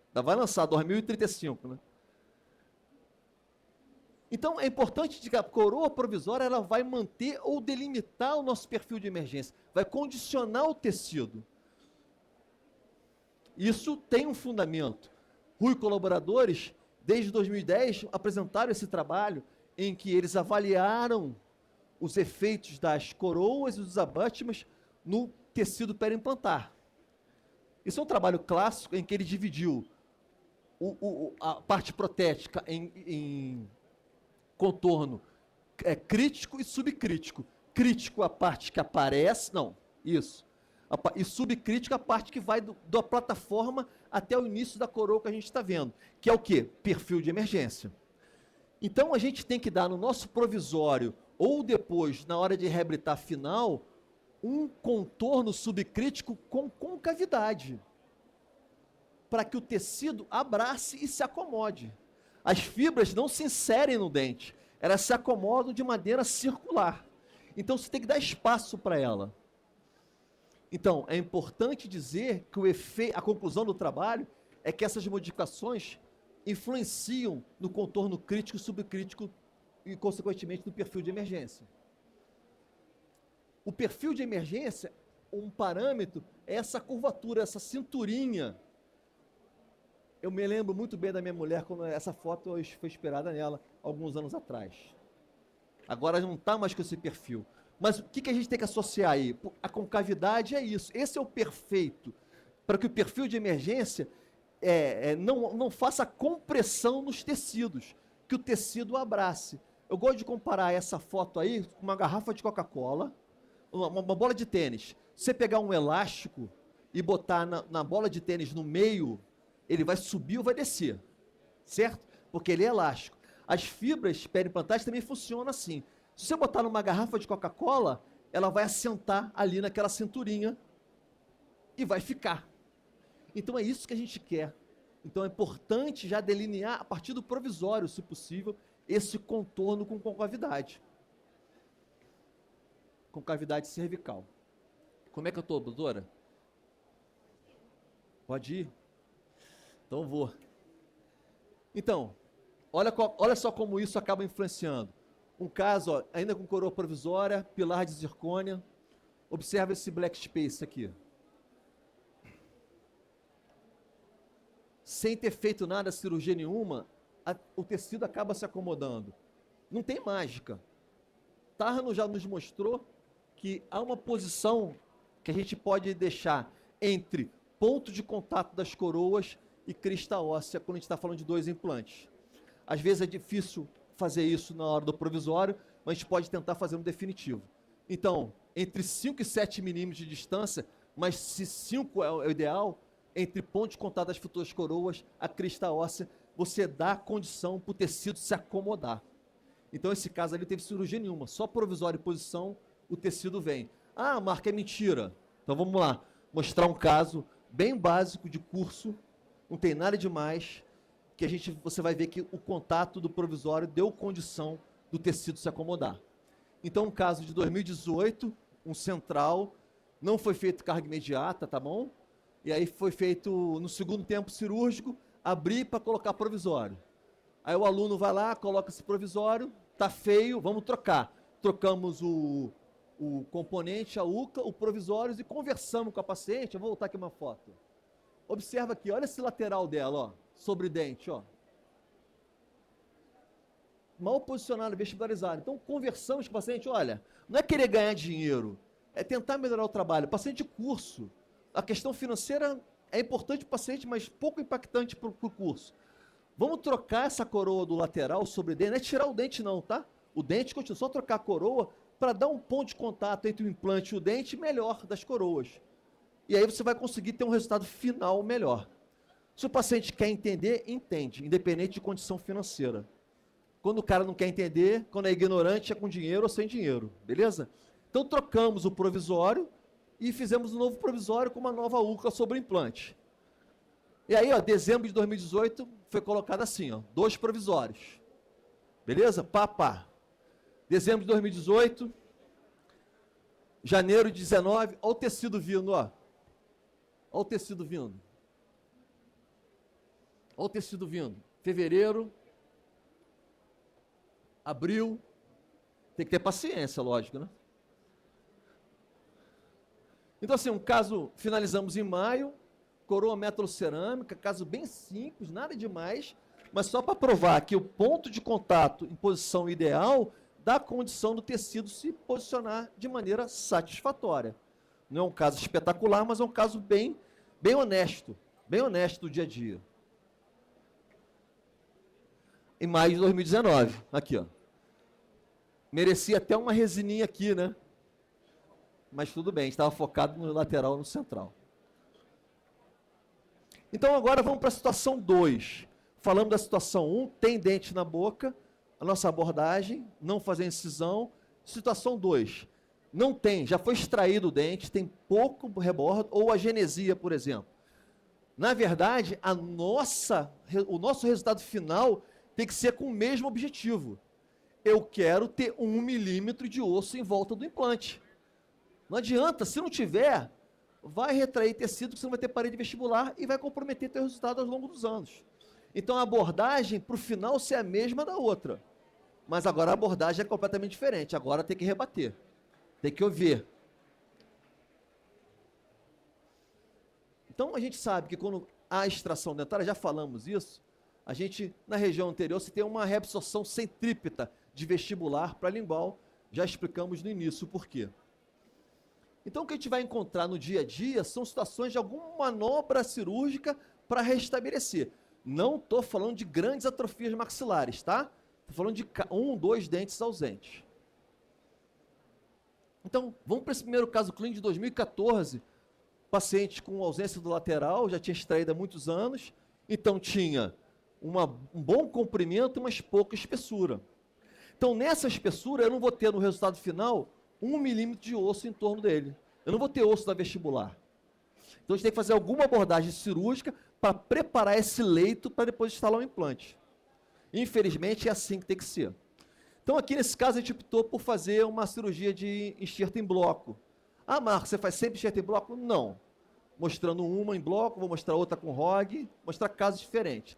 Ainda vai lançar 2035, né? Então, é importante que a coroa provisória ela vai manter ou delimitar o nosso perfil de emergência. Vai condicionar o tecido. Isso tem um fundamento. Rui e colaboradores, desde 2010, apresentaram esse trabalho em que eles avaliaram os efeitos das coroas e dos abutments no tecido periimplantar. Isso é um trabalho clássico em que ele dividiu a parte protética em contorno crítico e subcrítico. Crítico a parte que aparece, e subcrítico a parte que vai da plataforma até o início da coroa que a gente está vendo, que é o quê? Perfil de emergência. Então, a gente tem que dar no nosso provisório, ou depois, na hora de reabilitar final, um contorno subcrítico com concavidade, para que o tecido abrace e se acomode. As fibras não se inserem no dente, elas se acomodam de maneira circular. Então, você tem que dar espaço para ela. Então, é importante dizer que a conclusão do trabalho é que essas modificações influenciam no contorno crítico e subcrítico e, consequentemente, no perfil de emergência. O perfil de emergência, um parâmetro, é essa curvatura, essa cinturinha. Eu me lembro muito bem da minha mulher, quando essa foto foi inspirada nela, alguns anos atrás. Agora não está mais com esse perfil. Mas o que a gente tem que associar aí? A concavidade é isso. Esse é o perfeito. Para que o perfil de emergência não faça compressão nos tecidos, que o tecido abrace. Eu gosto de comparar essa foto aí com uma garrafa de Coca-Cola, uma bola de tênis. Se você pegar um elástico e botar na bola de tênis no meio, ele vai subir ou vai descer, certo? Porque ele é elástico. As fibras periimplantais também funcionam assim. Se você botar numa garrafa de Coca-Cola, ela vai assentar ali naquela cinturinha e vai ficar. Então é isso que a gente quer. Então é importante já delinear, a partir do provisório, se possível, esse contorno com concavidade. Concavidade cervical. Como é que eu estou, doutora? Pode ir? Então vou. Então, olha só como isso acaba influenciando. Um caso, ó, ainda com coroa provisória, pilar de zircônia. Observa esse black space aqui. Sem ter feito nada, cirurgia nenhuma, o tecido acaba se acomodando. Não tem mágica. Tarno já nos mostrou que há uma posição que a gente pode deixar entre ponto de contato das coroas e crista óssea, quando a gente está falando de 2 implantes. Às vezes é difícil fazer isso na hora do provisório, mas a gente pode tentar fazer no definitivo. Então, entre 5 e 7 milímetros de distância, mas se 5 é o ideal, entre ponto de contato das futuras coroas, a crista óssea, você dá condição para o tecido se acomodar. Então, esse caso ali não teve cirurgia nenhuma, só provisório e posição, o tecido vem. Ah, Marco, é mentira. Então, vamos lá, mostrar um caso bem básico de curso, não tem nada demais, que você vai ver que o contato do provisório deu condição do tecido se acomodar. Então, um caso de 2018, um central, não foi feito carga imediata, tá bom? E aí foi feito no segundo tempo cirúrgico, abrir para colocar provisório. Aí o aluno vai lá, coloca esse provisório, tá feio, vamos trocar. Trocamos o componente, a UCA, o provisório e conversamos com a paciente. Eu vou voltar aqui uma foto. Observa aqui, olha esse lateral dela, ó, sobre dente, ó. Mal posicionado, vestibularizado. Então, conversamos com o paciente, olha, não é querer ganhar dinheiro, é tentar melhorar o trabalho. Paciente de curso, a questão financeira é importante para o paciente, mas pouco impactante para o curso. Vamos trocar essa coroa do lateral sobre dente, não é tirar o dente não, tá? O dente continua, só trocar a coroa para dar um ponto de contato entre o implante e o dente melhor das coroas. E aí você vai conseguir ter um resultado final melhor. Se o paciente quer entender, entende, independente de condição financeira. Quando o cara não quer entender, quando é ignorante, é com dinheiro ou sem dinheiro, beleza? Então trocamos o provisório e fizemos um novo provisório com uma nova UCA sobre o implante. E aí, ó, dezembro de 2018, foi colocado assim, ó, 2 provisórios. Beleza? Pá. Dezembro de 2018, janeiro de 19, olha o tecido vindo, ó. Olha o tecido vindo. Olha o tecido vindo. Fevereiro, abril, tem que ter paciência, lógico, né? Então, assim, um caso, finalizamos em maio, coroa metalocerâmica, caso bem simples, nada demais, mas só para provar que o ponto de contato em posição ideal dá a condição do tecido se posicionar de maneira satisfatória. Não é um caso espetacular, mas é um caso bem honesto do dia a dia. Em maio de 2019, aqui, ó. Merecia até uma resininha aqui, né? Mas tudo bem, estava focado no lateral e no central. Então agora vamos para a situação 2. Falamos da situação 1, tem dente na boca, a nossa abordagem, não fazer incisão. Situação 2, não tem, já foi extraído o dente, tem pouco rebordo, ou agenesia, por exemplo. Na verdade, o nosso resultado final tem que ser com o mesmo objetivo. Eu quero ter 1 milímetro de osso em volta do implante. Não adianta, se não tiver, vai retrair tecido, que você não vai ter parede vestibular e vai comprometer teu resultado ao longo dos anos. Então a abordagem, para o final, ser a mesma da outra. Mas agora a abordagem é completamente diferente. Agora tem que rebater, tem que ouvir. Então a gente sabe que quando há extração dentária, já falamos isso, a gente, na região anterior, se tem uma reabsorção centrípeta de vestibular para lingual, já explicamos no início o porquê. Então, o que a gente vai encontrar no dia a dia são situações de alguma manobra cirúrgica para restabelecer. Não estou falando de grandes atrofias maxilares, tá? Estou falando de 1, 2 dentes ausentes. Então, vamos para esse primeiro caso clínico de 2014. Paciente com ausência do lateral, já tinha extraído há muitos anos, então tinha um bom comprimento, mas pouca espessura. Então, nessa espessura, eu não vou ter no resultado final 1 milímetro de osso em torno dele. Eu não vou ter osso da vestibular. Então, a gente tem que fazer alguma abordagem cirúrgica para preparar esse leito para depois instalar o implante. Infelizmente, é assim que tem que ser. Então, aqui nesse caso, a gente optou por fazer uma cirurgia de enxerto em bloco. Ah, Marcos, você faz sempre enxerto em bloco? Não. Mostrando uma em bloco, vou mostrar outra com ROG, mostrar casos diferentes.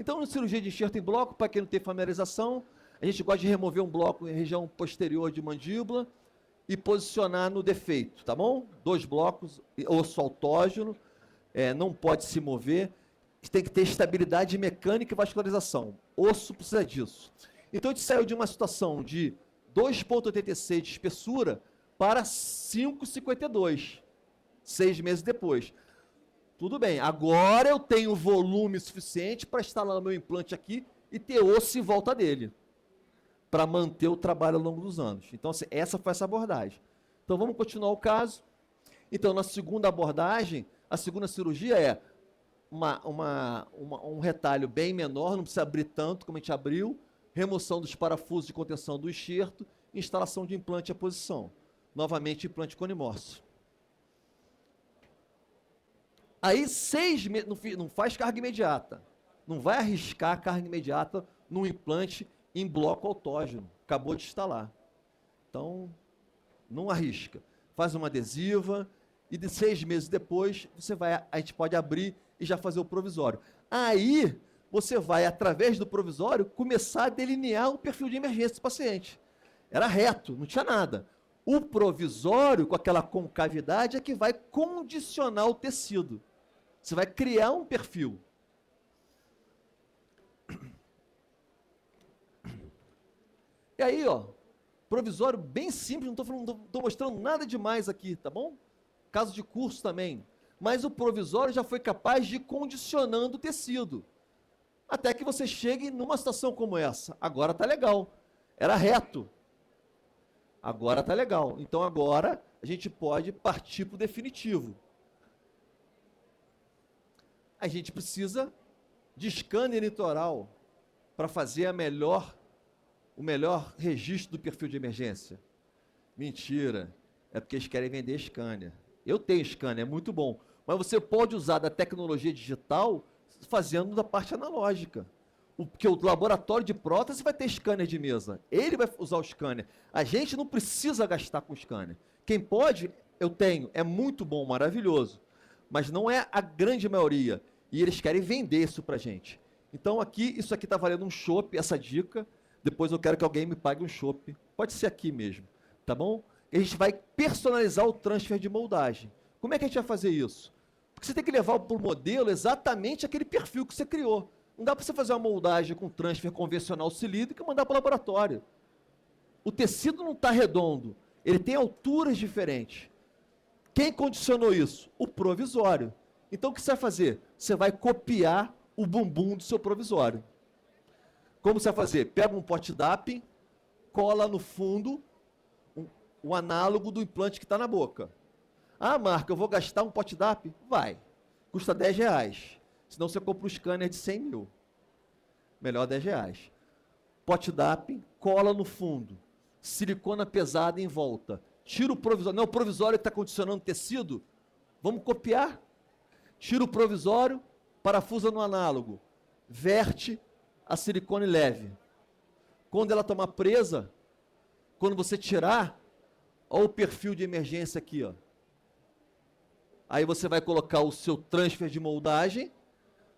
Então, na cirurgia de enxerto em bloco, para quem não tem familiarização, a gente gosta de remover um bloco em região posterior de mandíbula e posicionar no defeito, tá bom? 2 blocos, osso autógeno, não pode se mover, tem que ter estabilidade mecânica e vascularização. Osso precisa disso. Então, a gente saiu de uma situação de 2,86 de espessura para 5,52, 6 meses depois. Tudo bem, agora eu tenho volume suficiente para instalar o meu implante aqui e ter osso em volta dele, para manter o trabalho ao longo dos anos. Então, assim, essa foi essa abordagem. Então, vamos continuar o caso. Então, na segunda abordagem, a segunda cirurgia é um retalho bem menor, não precisa abrir tanto como a gente abriu, remoção dos parafusos de contenção do enxerto, instalação de implante à posição. Novamente, implante conimorso. Aí, 6 meses, não faz carga imediata. Não vai arriscar a carga imediata num implante em bloco autógeno. Acabou de instalar. Então, não arrisca. Faz uma adesiva e de 6 meses depois, a gente pode abrir e já fazer o provisório. Aí, você vai, através do provisório, começar a delinear o perfil de emergência do paciente. Era reto, não tinha nada. O provisório, com aquela concavidade, é que vai condicionar o tecido. Você vai criar um perfil. E aí, ó, provisório bem simples, não estou mostrando nada demais aqui, tá bom? Caso de curso também. Mas o provisório já foi capaz de ir condicionando o tecido. Até que você chegue numa situação como essa. Agora tá legal. Era reto. Agora tá legal. Então agora a gente pode partir para o definitivo. A gente precisa de scanner litoral para fazer o melhor registro do perfil de emergência. Mentira. É porque eles querem vender scanner. Eu tenho scanner, é muito bom. Mas você pode usar da tecnologia digital fazendo da parte analógica. Porque o laboratório de prótese vai ter scanner de mesa. Ele vai usar o scanner. A gente não precisa gastar com scanner. Quem pode, eu tenho. É muito bom, maravilhoso. Mas não é a grande maioria. E eles querem vender isso pra gente. Então aqui, isso aqui está valendo um chopp, essa dica. Depois eu quero que alguém me pague um chopp. Pode ser aqui mesmo, tá bom? E a gente vai personalizar o transfer de moldagem. Como é que a gente vai fazer isso? Porque você tem que levar para o modelo exatamente aquele perfil que você criou. Não dá para você fazer uma moldagem com transfer convencional cilíndrico e mandar para o laboratório. O tecido não está redondo. Ele tem alturas diferentes. Quem condicionou isso? O provisório. Então, o que você vai fazer? Você vai copiar o bumbum do seu provisório. Como você vai fazer? Pega um pote DAP, cola no fundo o análogo do implante que está na boca. Ah, Marco, eu vou gastar um pote DAP? Vai. Custa R$10. Senão você compra um scanner de 100 mil. Melhor R$10. Pote DAP, cola no fundo. Silicona pesada em volta. Tira o provisório. Não, o provisório está condicionando o tecido. Vamos copiar? Tira o provisório, parafusa no análogo. Verte a silicone leve. Quando ela tomar presa, quando você tirar, olha o perfil de emergência aqui, ó. Aí você vai colocar o seu transfer de moldagem,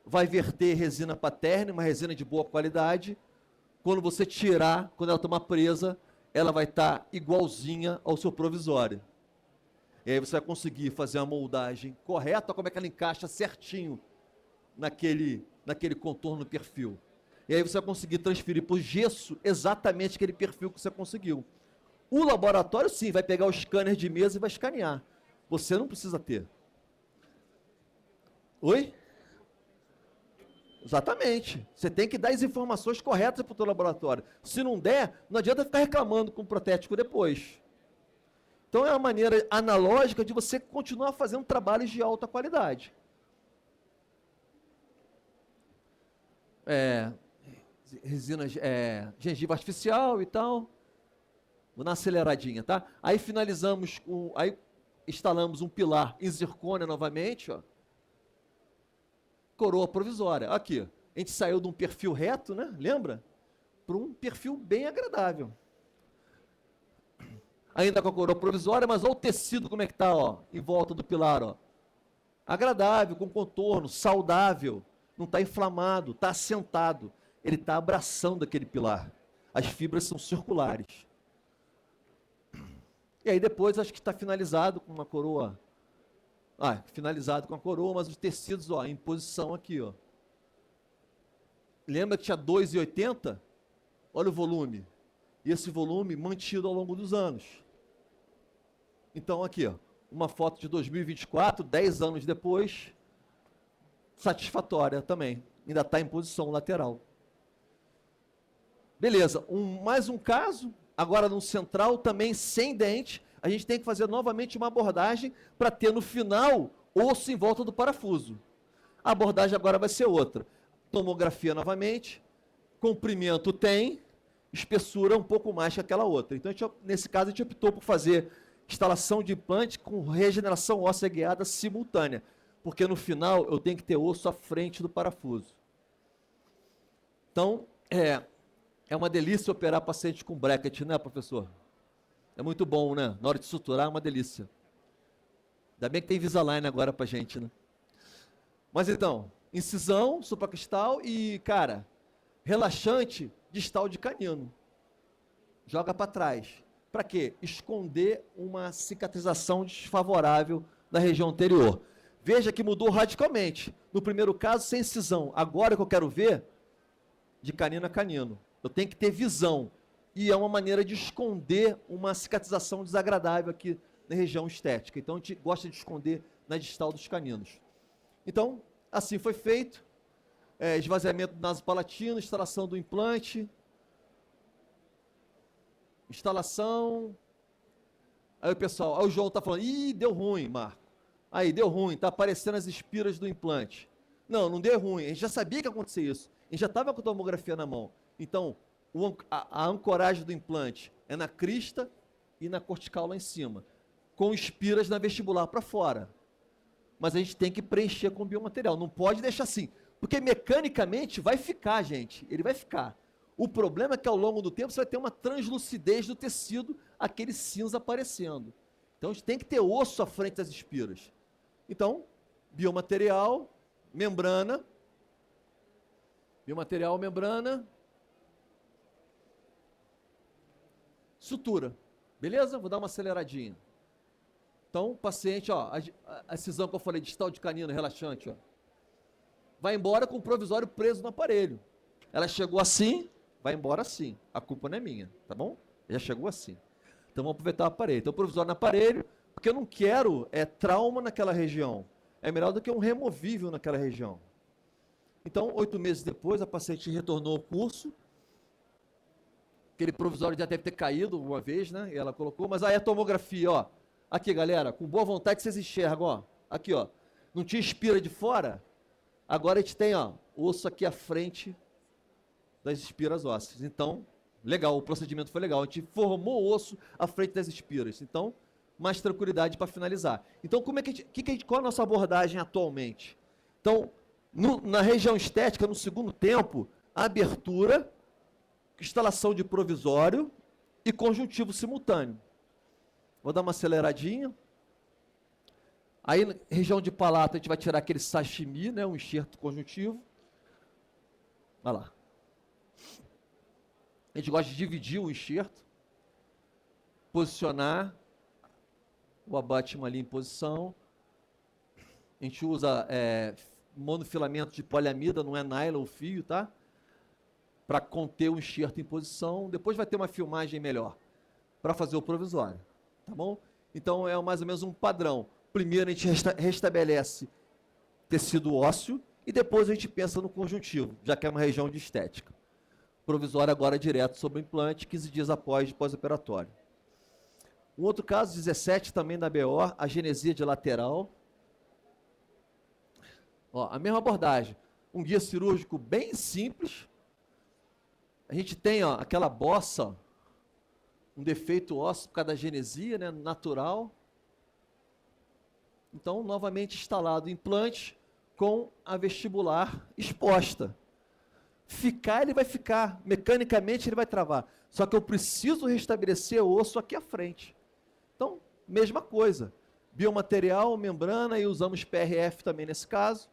vai verter resina paterna, uma resina de boa qualidade. Quando você tirar, quando ela tomar presa, ela vai estar igualzinha ao seu provisório. E aí você vai conseguir fazer a moldagem correta, como é que ela encaixa certinho naquele contorno do perfil. E aí você vai conseguir transferir para o gesso exatamente aquele perfil que você conseguiu. O laboratório, sim, vai pegar o scanner de mesa e vai escanear. Você não precisa ter. Oi? Exatamente. Você tem que dar as informações corretas para o teu laboratório. Se não der, não adianta ficar reclamando com o protético depois. Então é uma maneira analógica de você continuar fazendo trabalhos de alta qualidade. Resina, gengiva artificial e tal. Vou dar uma aceleradinha, tá? Aí finalizamos com... Aí instalamos um pilar em zircônia novamente, ó. Coroa provisória. Aqui, a gente saiu de um perfil reto, né? Lembra? Para um perfil bem agradável. Ainda com a coroa provisória, mas olha o tecido como é que está, ó, em volta do pilar, ó. Agradável, com contorno, saudável. não está inflamado, está assentado. Ele está abraçando aquele pilar. As fibras são circulares. E aí depois acho que está finalizado com uma coroa. Finalizado com a coroa, mas os tecidos, ó, em posição aqui, ó. Lembra que tinha 2,80? Olha o volume. E esse volume mantido ao longo dos anos. Então aqui, ó, uma foto de 2024, 10 anos depois, satisfatória também. Ainda está em posição lateral. Beleza, mais um caso, agora no central, também sem dente. A gente tem que fazer novamente uma abordagem para ter no final osso em volta do parafuso. A abordagem agora vai ser outra. Tomografia novamente, comprimento tem, espessura um pouco mais que aquela outra. Então, nesse caso, a gente optou por fazer instalação de implante com regeneração óssea guiada simultânea, porque no final eu tenho que ter osso à frente do parafuso. Então, é uma delícia operar paciente com bracket, né, professor? É muito bom, né? Na hora de suturar, é uma delícia. Ainda bem que tem Invisalign agora pra gente, né? Mas então, incisão, supracristal e, cara, relaxante distal de canino. Joga para trás. Para quê? Esconder uma cicatrização desfavorável na região anterior. Veja que mudou radicalmente. No primeiro caso, sem incisão. Agora que eu quero ver, de canino a canino. Eu tenho que ter visão. E é uma maneira de esconder uma cicatrização desagradável aqui na região estética. Então, a gente gosta de esconder na distal dos caninos. Então, assim foi feito. Esvaziamento do naso palatino, instalação do implante. Instalação. Aí o pessoal, aí o João está falando, ih, deu ruim, Marco. Aí, deu ruim, está aparecendo as espiras do implante. Não, não deu ruim, a gente já sabia que ia acontecer isso. A gente já estava com a tomografia na mão. Então, a ancoragem do implante é na crista e na cortical lá em cima, com espiras na vestibular para fora. Mas a gente tem que preencher com biomaterial, não pode deixar assim, porque mecanicamente vai ficar, gente, ele vai ficar. O problema é que ao longo do tempo você vai ter uma translucidez do tecido, aquele cinza aparecendo. Então a gente tem que ter osso à frente das espiras. Então, biomaterial, membrana, sutura. Beleza? Vou dar uma aceleradinha. Então, paciente, ó, a cisão que eu falei, distal de canino relaxante, ó, vai embora com o provisório preso no aparelho. Ela chegou assim, vai embora assim. A culpa não é minha, tá bom? Já chegou assim. Então, vamos aproveitar o aparelho. Então, provisório no aparelho, porque eu não quero trauma naquela região. É melhor do que um removível naquela região. Então, 8 meses depois, a paciente retornou ao curso. Aquele provisório já deve ter caído uma vez, né? E ela colocou, mas aí a tomografia, ó. Aqui, galera, com boa vontade vocês enxergam, ó. Aqui, ó. Não tinha espira de fora? Agora a gente tem, ó, osso aqui à frente das espiras ósseas. Então, legal, o procedimento foi legal. A gente formou o osso à frente das espiras. Então, mais tranquilidade para finalizar. Então, qual a nossa abordagem atualmente? Então, na região estética, no segundo tempo, abertura, instalação de provisório e conjuntivo simultâneo. Vou dar uma aceleradinha. Aí, na região de palato, a gente vai tirar aquele sashimi, né, um enxerto conjuntivo. Olha lá. A gente gosta de dividir o enxerto, posicionar o abutment ali em posição. A gente usa monofilamento de poliamida, não é nylon o fio, tá? Para conter o enxerto em posição. Depois vai ter uma filmagem melhor para fazer o provisório, tá bom? Então é mais ou menos um padrão. Primeiro a gente restabelece tecido ósseo e depois a gente pensa no conjuntivo, já que é uma região de estética. Provisório agora direto sobre o implante, 15 dias após pós-operatório. Um outro caso, 17, também da BO, a genesia de lateral. Ó, a mesma abordagem, um guia cirúrgico bem simples. A gente tem, ó, aquela bossa, um defeito ósseo por causa da genesia, né, natural. Então, novamente instalado o implante com a vestibular exposta. Ficar, ele vai ficar. Mecanicamente, ele vai travar. Só que eu preciso restabelecer o osso aqui à frente. Então, mesma coisa. Biomaterial, membrana, e usamos PRF também nesse caso.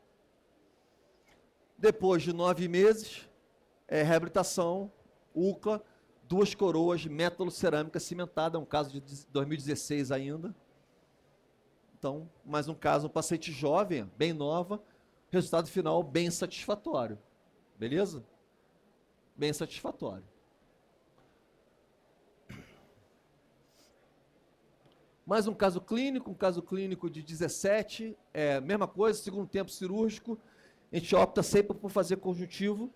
Depois de 9 meses, reabilitação, UCLA, 2 coroas, metalocerâmica cimentada, é um caso de 2016 ainda. Então, mais um caso, um paciente jovem, bem nova, resultado final bem satisfatório. Beleza? Bem satisfatório. Mais um caso clínico de 17, mesma coisa, segundo tempo cirúrgico, a gente opta sempre por fazer conjuntivo,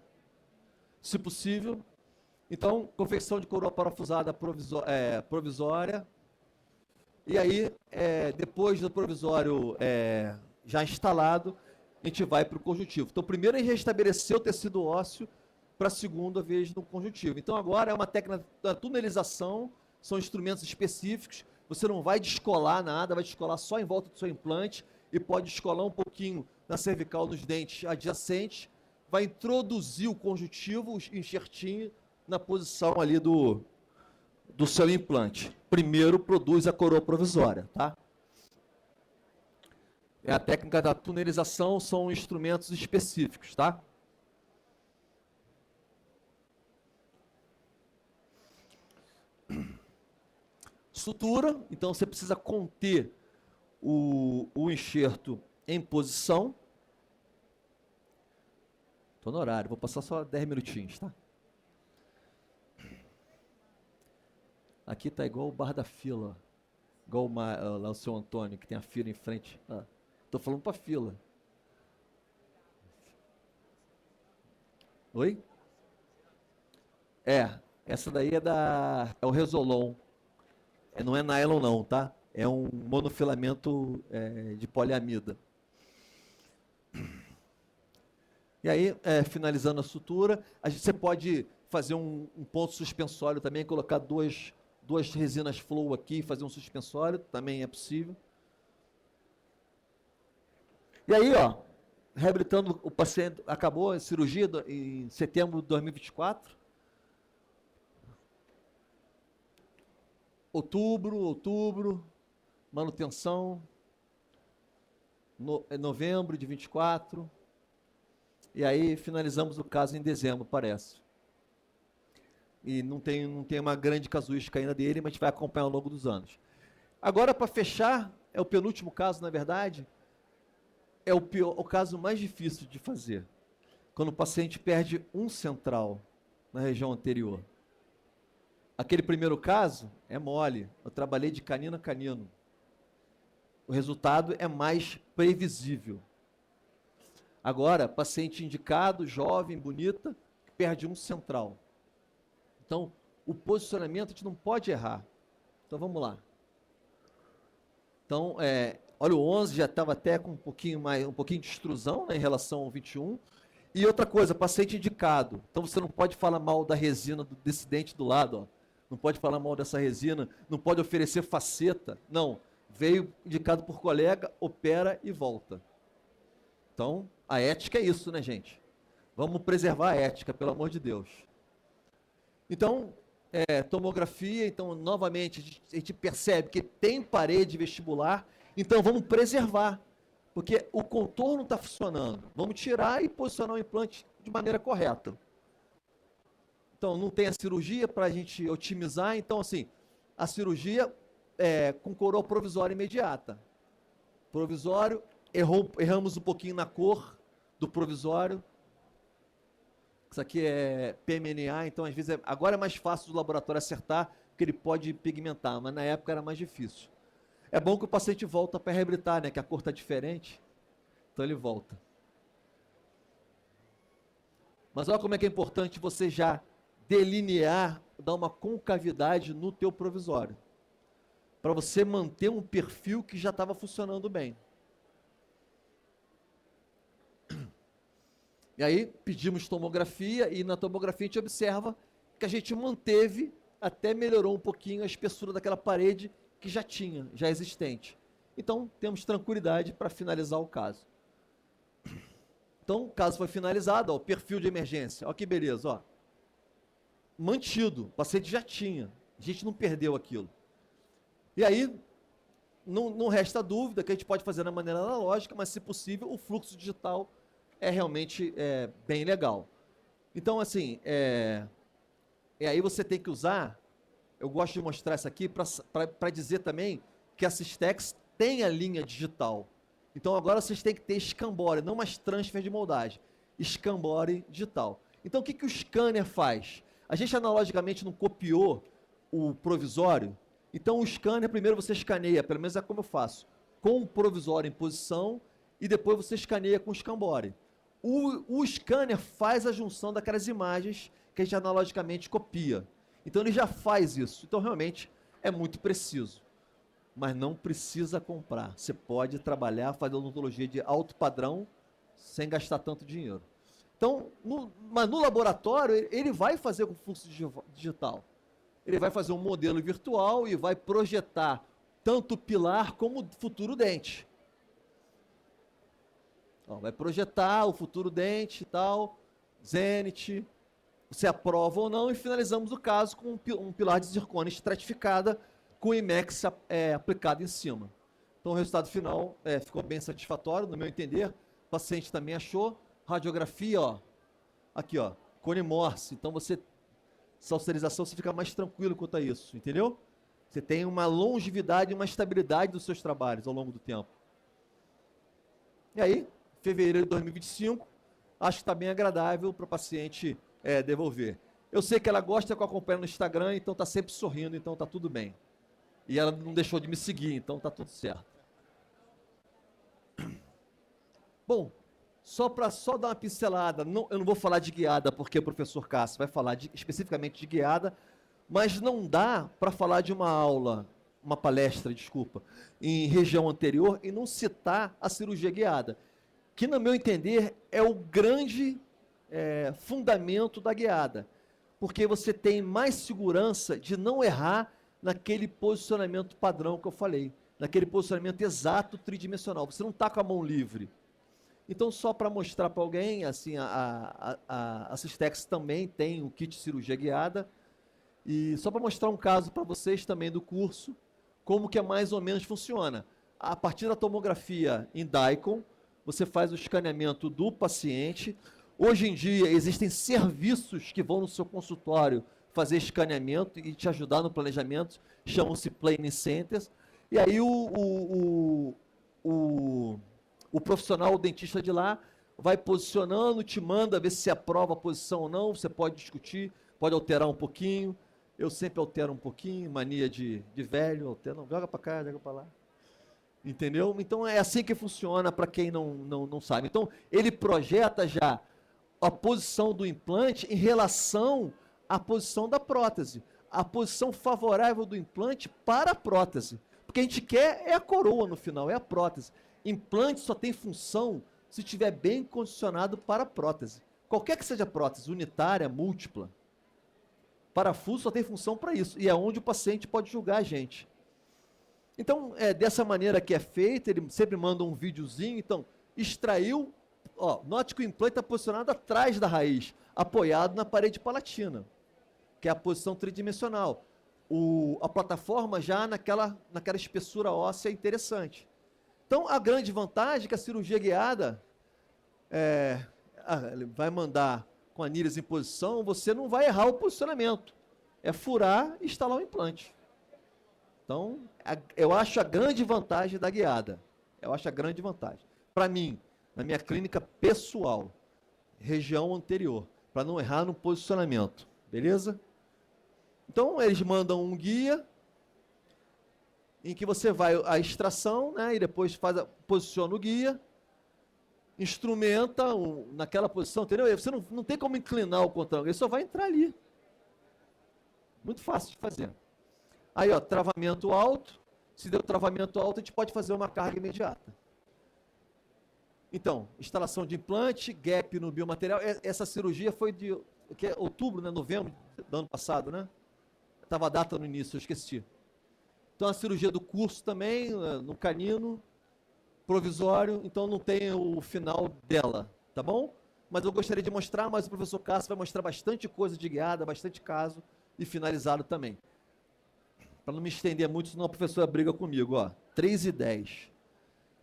se possível. Então, confecção de coroa parafusada provisória. E aí, depois do provisório já instalado, a gente vai para o conjuntivo. Então, primeiro a gente restabelecer o tecido ósseo para a segunda vez no conjuntivo. Então, agora é uma técnica da tunelização, são instrumentos específicos, você não vai descolar nada, vai descolar só em volta do seu implante e pode descolar um pouquinho na cervical dos dentes adjacentes, vai introduzir o conjuntivo, o enxertinho, na posição ali do seu implante. Primeiro produz a coroa provisória, tá? A técnica da tunelização, são instrumentos específicos, tá? Sutura, então você precisa conter o enxerto em posição. Estou no horário, vou passar só 10 minutinhos, tá? Aqui tá igual o bar da fila, igual lá o seu Antônio, que tem a fila em frente. Estou falando para fila. Oi? Essa daí é o Resolon. Não é nylon não, tá? É um monofilamento de poliamida. E aí, finalizando a sutura, você pode fazer um ponto suspensório também, colocar duas resinas flow aqui, fazer um suspensório, também é possível. E aí, ó, reabilitando o paciente, acabou a cirurgia em setembro de 2024. Outubro, manutenção, novembro de 24, e aí finalizamos o caso em dezembro, parece. E não tem uma grande casuística ainda dele, mas a gente vai acompanhar ao longo dos anos. Agora, para fechar, é o penúltimo caso, na verdade, é o caso mais difícil de fazer, quando o paciente perde um central na região anterior. Aquele primeiro caso é mole, eu trabalhei de canino a canino. O resultado é mais previsível. Agora, paciente indicado, jovem, bonita, perde um central. Então, o posicionamento a gente não pode errar. Então, vamos lá. Então, olha, o 11 já estava até com um pouquinho de extrusão, né, em relação ao 21. E outra coisa, paciente indicado. Então, você não pode falar mal da resina desse dente do lado, ó. Não pode falar mal dessa resina, não pode oferecer faceta. Não, veio indicado por colega, opera e volta. Então, a ética é isso, né, gente? Vamos preservar a ética, pelo amor de Deus. Então, tomografia, então, novamente, a gente percebe que tem parede vestibular, então vamos preservar, porque o contorno está funcionando. Vamos tirar e posicionar o implante de maneira correta. Então, não tem a cirurgia para a gente otimizar. Então, assim, a cirurgia com coroa provisória imediata. Provisório, erramos um pouquinho na cor do provisório. Isso aqui é PMNA, então, às vezes, agora é mais fácil do laboratório acertar, porque ele pode pigmentar, mas na época era mais difícil. É bom que o paciente volta para reabilitar, né, que a cor está diferente, então ele volta. Mas olha como é que é importante você já delinear, dar uma concavidade no teu provisório, para você manter um perfil que já estava funcionando bem. E aí pedimos tomografia, e na tomografia a gente observa que a gente manteve, até melhorou um pouquinho a espessura daquela parede que já existente. Então temos tranquilidade para finalizar o caso. Então o caso foi finalizado, ó, perfil de emergência, ó que beleza, ó. Mantido, o paciente já tinha, a gente não perdeu aquilo. E aí, não resta dúvida que a gente pode fazer da maneira analógica, mas se possível, o fluxo digital é realmente bem legal. Então, assim, aí você tem que usar, eu gosto de mostrar isso aqui para dizer também que a Systex tem a linha digital. Então, agora vocês têm que ter Scambore, não mais transfer de moldagem. Scambore digital. Então, o que, que o scanner faz? A gente analogicamente não copiou o provisório. Então, o scanner, primeiro você escaneia, pelo menos é como eu faço, com o provisório em posição e depois você escaneia com o Scambore. O scanner faz a junção daquelas imagens que a gente analogicamente copia. Então, ele já faz isso. Então, realmente, é muito preciso. Mas não precisa comprar. Você pode trabalhar, fazer odontologia de alto padrão, sem gastar tanto dinheiro. Então, mas no laboratório, ele vai fazer com fluxo digital. Ele vai fazer um modelo virtual e vai projetar tanto o pilar como o futuro dente. Ó, vai projetar o futuro dente e tal, Zenith, você aprova ou não, e finalizamos o caso com um pilar de zircônia estratificada com o IMEX aplicado em cima. Então, o resultado final ficou bem satisfatório, no meu entender. O paciente também achou. Radiografia, ó, aqui, ó, cone Morse. Então, salsarização, você fica mais tranquilo quanto a isso, entendeu? Você tem uma longevidade e uma estabilidade dos seus trabalhos ao longo do tempo. E aí, fevereiro de 2025, acho que está bem agradável para o paciente devolver. Eu sei que ela gosta que eu acompanho no Instagram, então está sempre sorrindo, então está tudo bem. E ela não deixou de me seguir, então está tudo certo. Bom, só dar uma pincelada, eu não vou falar de guiada, porque o professor Cássio vai falar especificamente de guiada, mas não dá para falar de uma palestra, desculpa, em região anterior e não citar a cirurgia guiada, que, no meu entender, é o grande fundamento da guiada, porque você tem mais segurança de não errar naquele posicionamento padrão que eu falei, naquele posicionamento exato tridimensional. Você não está com a mão livre. Então, só para mostrar para alguém, assim, a Systex também tem o kit cirurgia guiada, e só para mostrar um caso para vocês também do curso, como que mais ou menos funciona. A partir da tomografia em DICOM, você faz o escaneamento do paciente. Hoje em dia, existem serviços que vão no seu consultório fazer escaneamento e te ajudar no planejamento, chamam-se Planning Centers, e aí o profissional, o dentista de lá, vai posicionando, te manda ver se aprova a posição ou não, você pode discutir, pode alterar um pouquinho, eu sempre altero um pouquinho, mania de velho, altero, não, joga para cá, joga para lá. Entendeu? Então é assim que funciona para quem não sabe. Então ele projeta já a posição do implante em relação à posição da prótese, a posição favorável do implante para a prótese. Porque a gente quer a coroa no final, é a prótese. Implante só tem função se estiver bem condicionado para a prótese. Qualquer que seja a prótese, unitária, múltipla, parafuso só tem função para isso. E é onde o paciente pode julgar a gente. Então, dessa maneira que é feito, ele sempre manda um videozinho, então, extraiu, ó, note que o implante está posicionado atrás da raiz, apoiado na parede palatina, que é a posição tridimensional. A plataforma já naquela espessura óssea interessante. Então, a grande vantagem é que a cirurgia guiada, ele vai mandar com a anilhas em posição, você não vai errar o posicionamento. É furar e instalar o implante. Então, eu acho a grande vantagem da guiada. Eu acho a grande vantagem. Para mim, na minha clínica pessoal, região anterior, para não errar no posicionamento. Beleza? Então, eles mandam um guia em que você vai a extração, né, e depois posiciona o guia, instrumenta naquela posição, entendeu? Você não tem como inclinar o controle, ele só vai entrar ali. Muito fácil de fazer. Aí, ó, travamento alto. Se deu travamento alto, a gente pode fazer uma carga imediata. Então, instalação de implante, gap no biomaterial. Essa cirurgia foi de outubro, né, novembro do ano passado, né? Estava a data no início, eu esqueci. Então, a cirurgia do curso também, no canino, provisório, então não tem o final dela, tá bom? Mas eu gostaria de mostrar, mas o professor Cássio vai mostrar bastante coisa de guiada, bastante caso e finalizado também. Para não me estender muito, senão a professora briga comigo, ó. 3 e 10.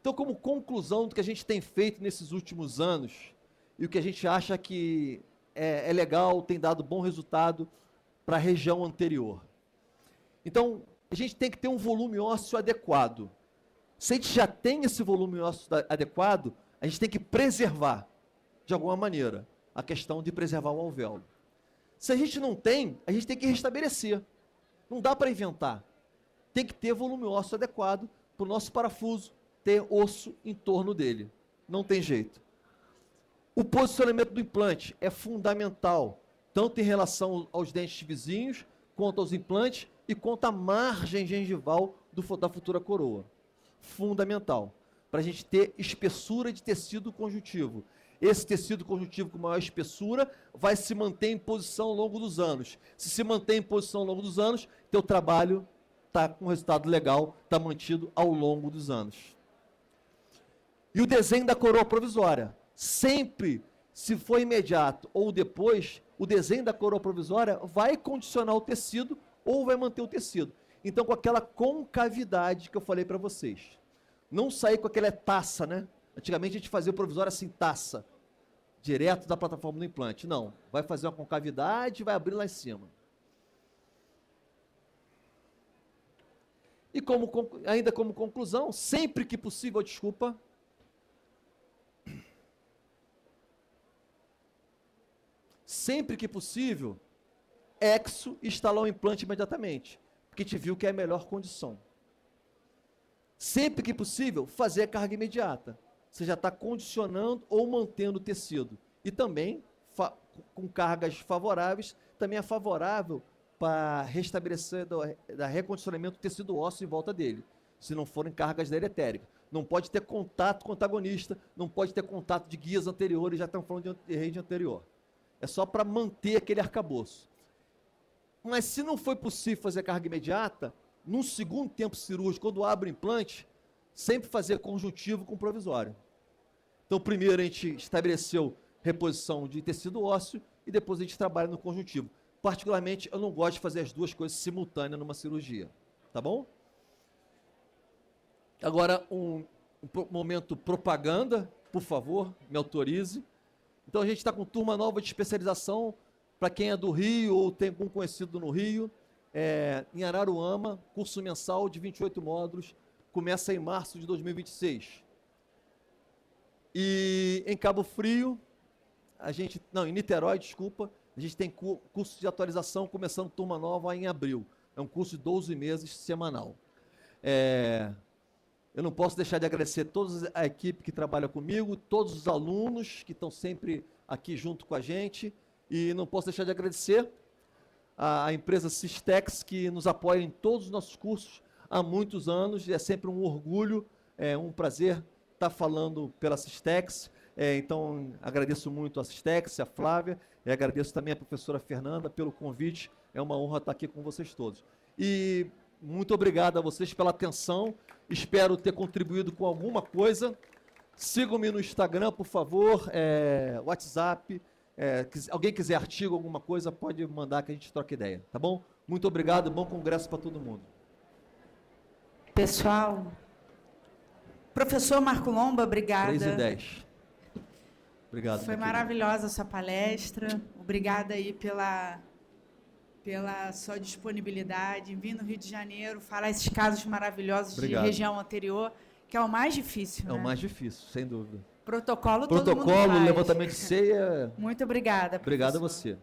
Então, como conclusão do que a gente tem feito nesses últimos anos, e o que a gente acha que é legal, tem dado bom resultado para a região anterior. Então, a gente tem que ter um volume ósseo adequado. Se a gente já tem esse volume ósseo adequado, a gente tem que preservar, de alguma maneira, a questão de preservar o alvéolo. Se a gente não tem, a gente tem que restabelecer. Não dá para inventar. Tem que ter volume ósseo adequado para o nosso parafuso ter osso em torno dele. Não tem jeito. O posicionamento do implante é fundamental, tanto em relação aos dentes vizinhos, quanto aos implantes e quanto à margem gengival da futura coroa. Fundamental, para a gente ter espessura de tecido conjuntivo. Esse tecido conjuntivo com maior espessura vai se manter em posição ao longo dos anos. Se mantém em posição ao longo dos anos, teu trabalho está com resultado legal, está mantido ao longo dos anos. E o desenho da coroa provisória. Sempre, se for imediato ou depois, o desenho da coroa provisória vai condicionar o tecido ou vai manter o tecido. Então, com aquela concavidade que eu falei para vocês. Não sair com aquela taça, né? Antigamente a gente fazia o provisório assim, taça, direto da plataforma do implante. Não, vai fazer uma concavidade e vai abrir lá em cima. E ainda como conclusão, sempre que possível, sempre que possível, exo e instalar o implante imediatamente, porque a gente viu que é a melhor condição. Sempre que possível, fazer a carga imediata. Você já está condicionando ou mantendo o tecido. E também, com cargas favoráveis, também é favorável para restabelecer da recondicionamento do tecido ósseo em volta dele, se não forem cargas deletéricas. Não pode ter contato com o antagonista, não pode ter contato de guias anteriores, já estamos falando de rede anterior. É só para manter aquele arcabouço. Mas se não foi possível fazer carga imediata, num segundo tempo cirúrgico, quando abre o implante, sempre fazer conjuntivo com provisório. Então, primeiro a gente estabeleceu reposição de tecido ósseo e depois a gente trabalha no conjuntivo. Particularmente, eu não gosto de fazer as duas coisas simultâneas numa cirurgia. Tá bom? Agora, um momento propaganda, por favor, me autorize. Então, a gente está com turma nova de especialização para quem é do Rio ou tem algum conhecido no Rio. Em Araruama, curso mensal de 28 módulos, começa em março de 2026. E em Cabo Frio, em Niterói, desculpa, a gente tem curso de atualização começando turma nova em abril. É um curso de 12 meses semanal. Eu não posso deixar de agradecer toda a equipe que trabalha comigo, todos os alunos que estão sempre aqui junto com a gente, e não posso deixar de agradecer a empresa Sistex, que nos apoia em todos os nossos cursos há muitos anos, e é sempre um orgulho, um prazer estar falando pela Sistex. Então, agradeço muito a Sistex, a Flávia, e agradeço também a professora Fernanda pelo convite, é uma honra estar aqui com vocês todos. E muito obrigado a vocês pela atenção, espero ter contribuído com alguma coisa. Sigam-me no Instagram, por favor, WhatsApp, alguém quiser artigo, alguma coisa, pode mandar que a gente troque ideia, tá bom? Muito obrigado, bom congresso para todo mundo. Pessoal, professor Marco Lomba, obrigada. 3:10. Obrigado. Foi maravilhosa a sua palestra, obrigada aí pela sua disponibilidade em vir no Rio de Janeiro, falar esses casos maravilhosos de região anterior, que é o mais difícil. É o mais difícil, sem dúvida. Protocolo, todo mundo faz. Levantamento de ceia. Muito obrigada. Obrigado a você.